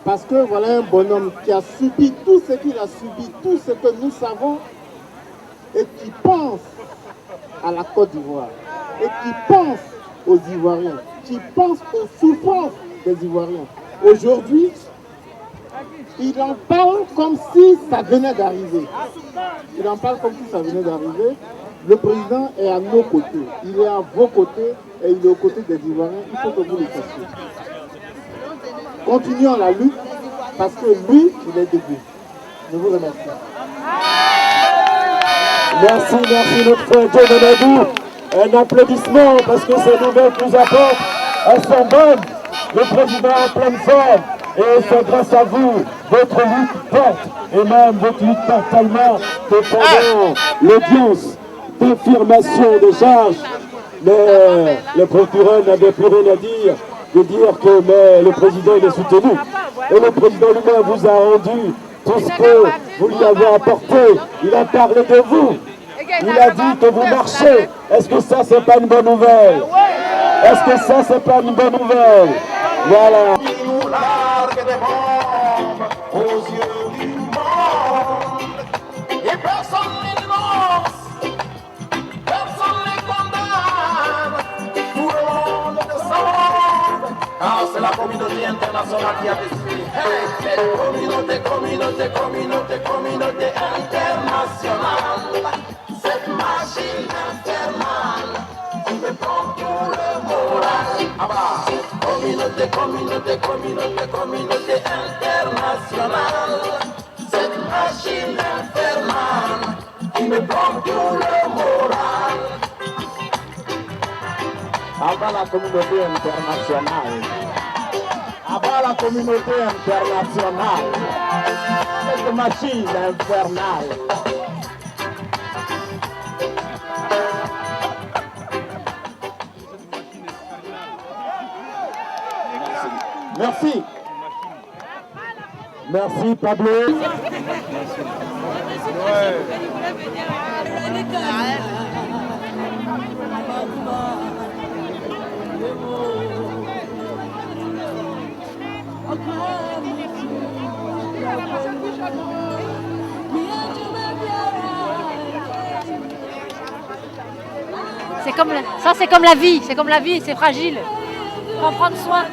Parce que voilà un bonhomme qui a subi tout ce qu'il a subi, tout ce que nous savons, et qui pense à la Côte d'Ivoire, et qui pense aux Ivoiriens, qui pense aux souffrances des Ivoiriens. Aujourd'hui, il en parle comme si ça venait d'arriver. Il en parle comme si ça venait d'arriver. Le président est à nos côtés. Il est à vos côtés et il est aux côtés des Ivoiriens. Il faut que vous le sachiez. Continuons la lutte parce que lui, il est debout. Je vous remercie. Merci notre frère Joe Donadou. Un applaudissement parce que ces nouvelles nous apportent, elles sont bonnes. Le président en pleine forme. Et c'est grâce à vous, votre lutte porte, et même votre lutte porte tellement que pendant l'audience d'affirmation des charges, le procureur n'avait plus rien à dire, de dire que le président il est soutenu. Et le président lui-même vous a rendu tout ce que vous lui avez apporté. Il a parlé de vous. Il a dit que vous marchez. Est-ce que ça, c'est pas une bonne nouvelle? Est-ce que ça, c'est pas une bonne nouvelle? Voilà. Aux yeux du monde, et personne ne dénonce, personne ne condamne, tout le monde descend, car c'est la communauté internationale qui a décidé. Hey, communauté internationale, cette machine infernale qui me prend tout le moral. Ah bah, communauté internationale. machine infernale qui me plombe tout le moral. Avant la communauté internationale, cette machine infernale. Merci. Merci Pablo. C'est comme ça, c'est comme la vie, c'est fragile. Faut en prendre soin.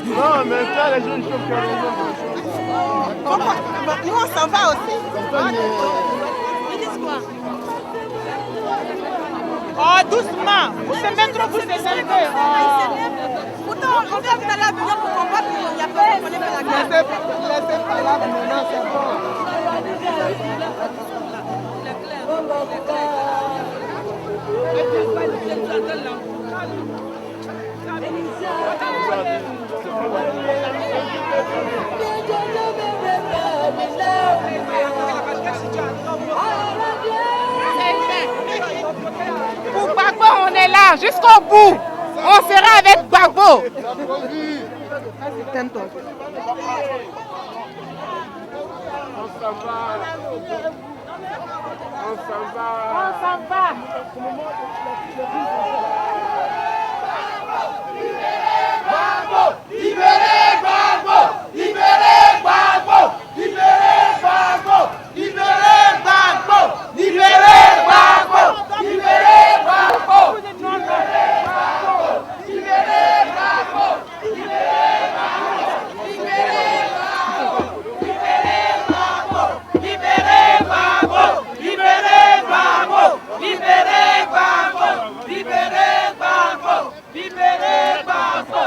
Non, mais ça, les jeunes chauffent Nous, on s'en va aussi. Ils disent quoi? Oh, doucement. Vous savez même trop vous énerver. Pourtant, on vient tout à l'heure venir pour combattre. Il n'y a pas de problème à la guerre. Laissez pas là, maintenant, c'est bon. Pour Gbagbo, on est là jusqu'au bout. On sera avec Gbagbo. On s'en va. Libérez Gbagbo! Libérez Gbagbo! Libérez Gbagbo! Libérez Gbagbo! Libérez Gbagbo! Libérez Gbagbo! Libérez Gbagbo! Libérez Gbagbo! Libérez Gbagbo! Libérez Gbagbo! Libérez Gbagbo! Libérez Gbagbo! Libérez Gbagbo! Libérez Gbagbo!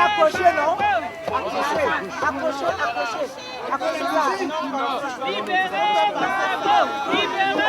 Accrochez, non? Accrochez. Accrochez. Libérez Gbagbo! Libérez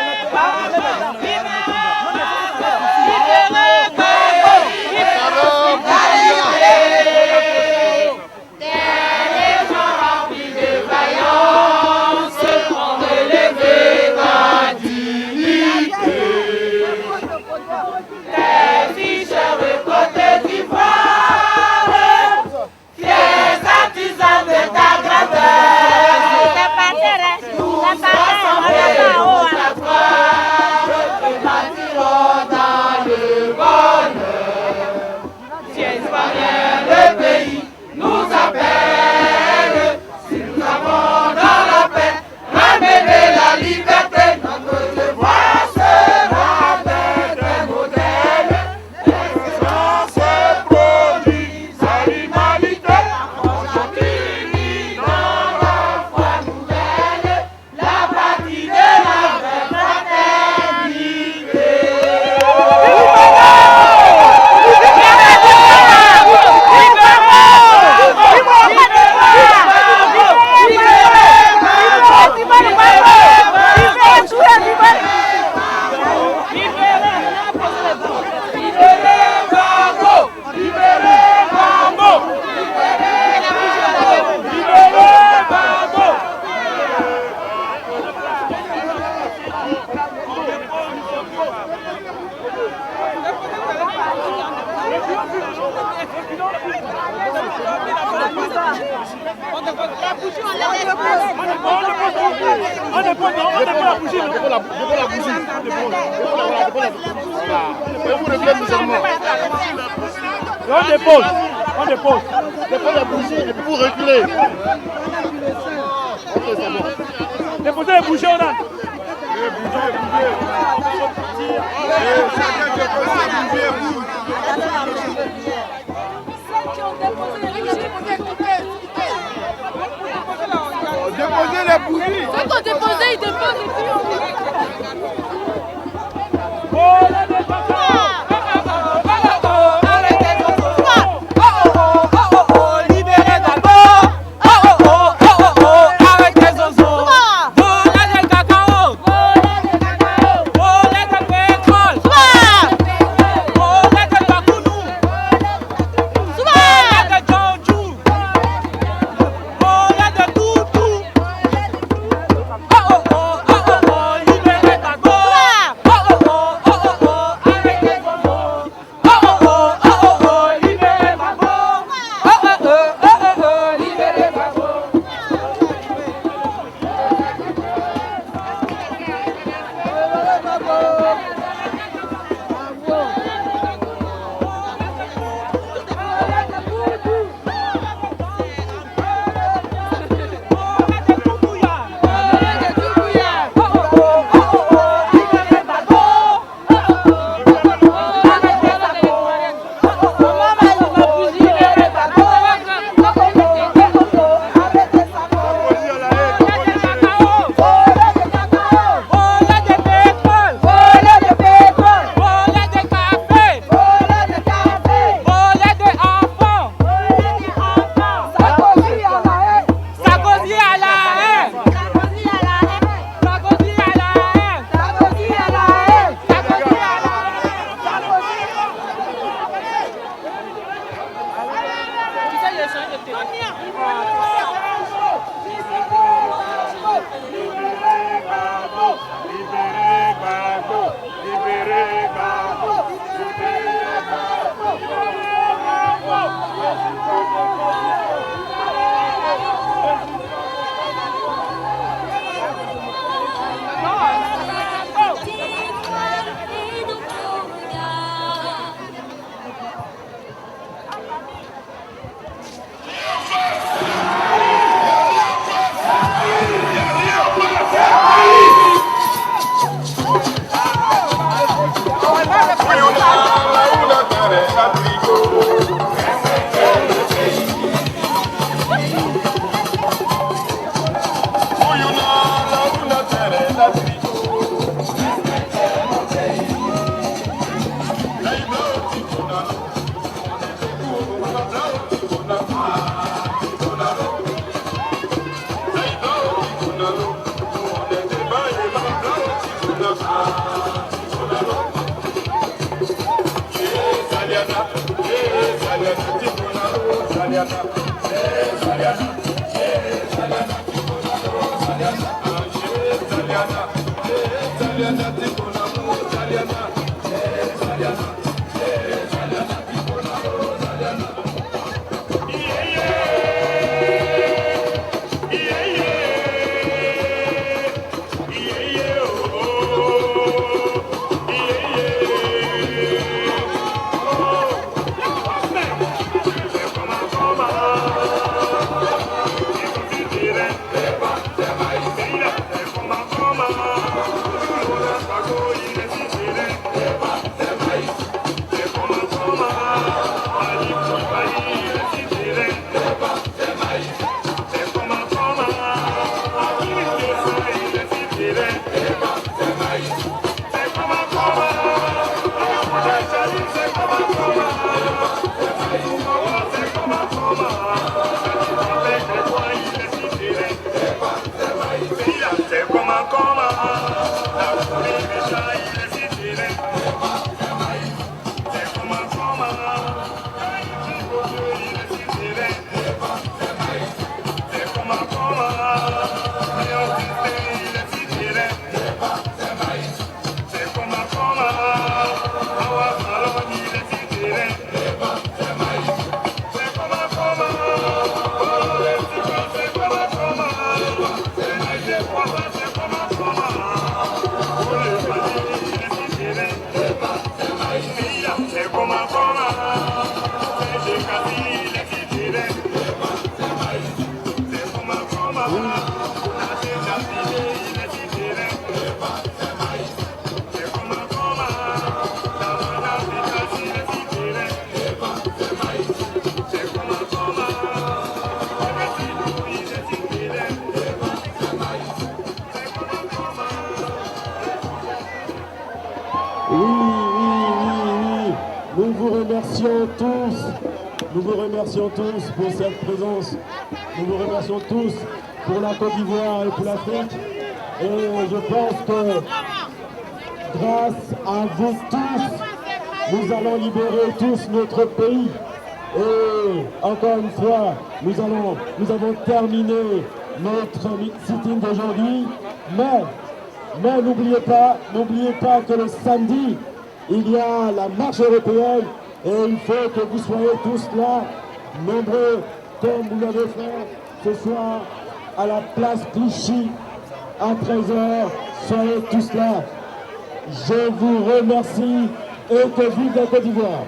On dépose la bougie et puis vous reculez. Ok, c'est bon. Déposez les bougies, on a. Déposez les bougies. Ceux qui ont déposé, ils déposent et puis remercions tous. Nous vous remercions tous pour cette présence. Nous vous remercions tous pour la Côte d'Ivoire et pour l'Afrique. Et je pense que grâce à vous tous, nous allons libérer tous notre pays. Et encore une fois, nous avons terminé notre sit-in d'aujourd'hui. Mais n'oubliez pas que le samedi, il y a la marche européenne et il faut que vous soyez tous là, nombreux, comme vous l'avez fait ce soir à la place Clichy à 13h. Soyez tous là. Je vous remercie et que vive la Côte d'Ivoire.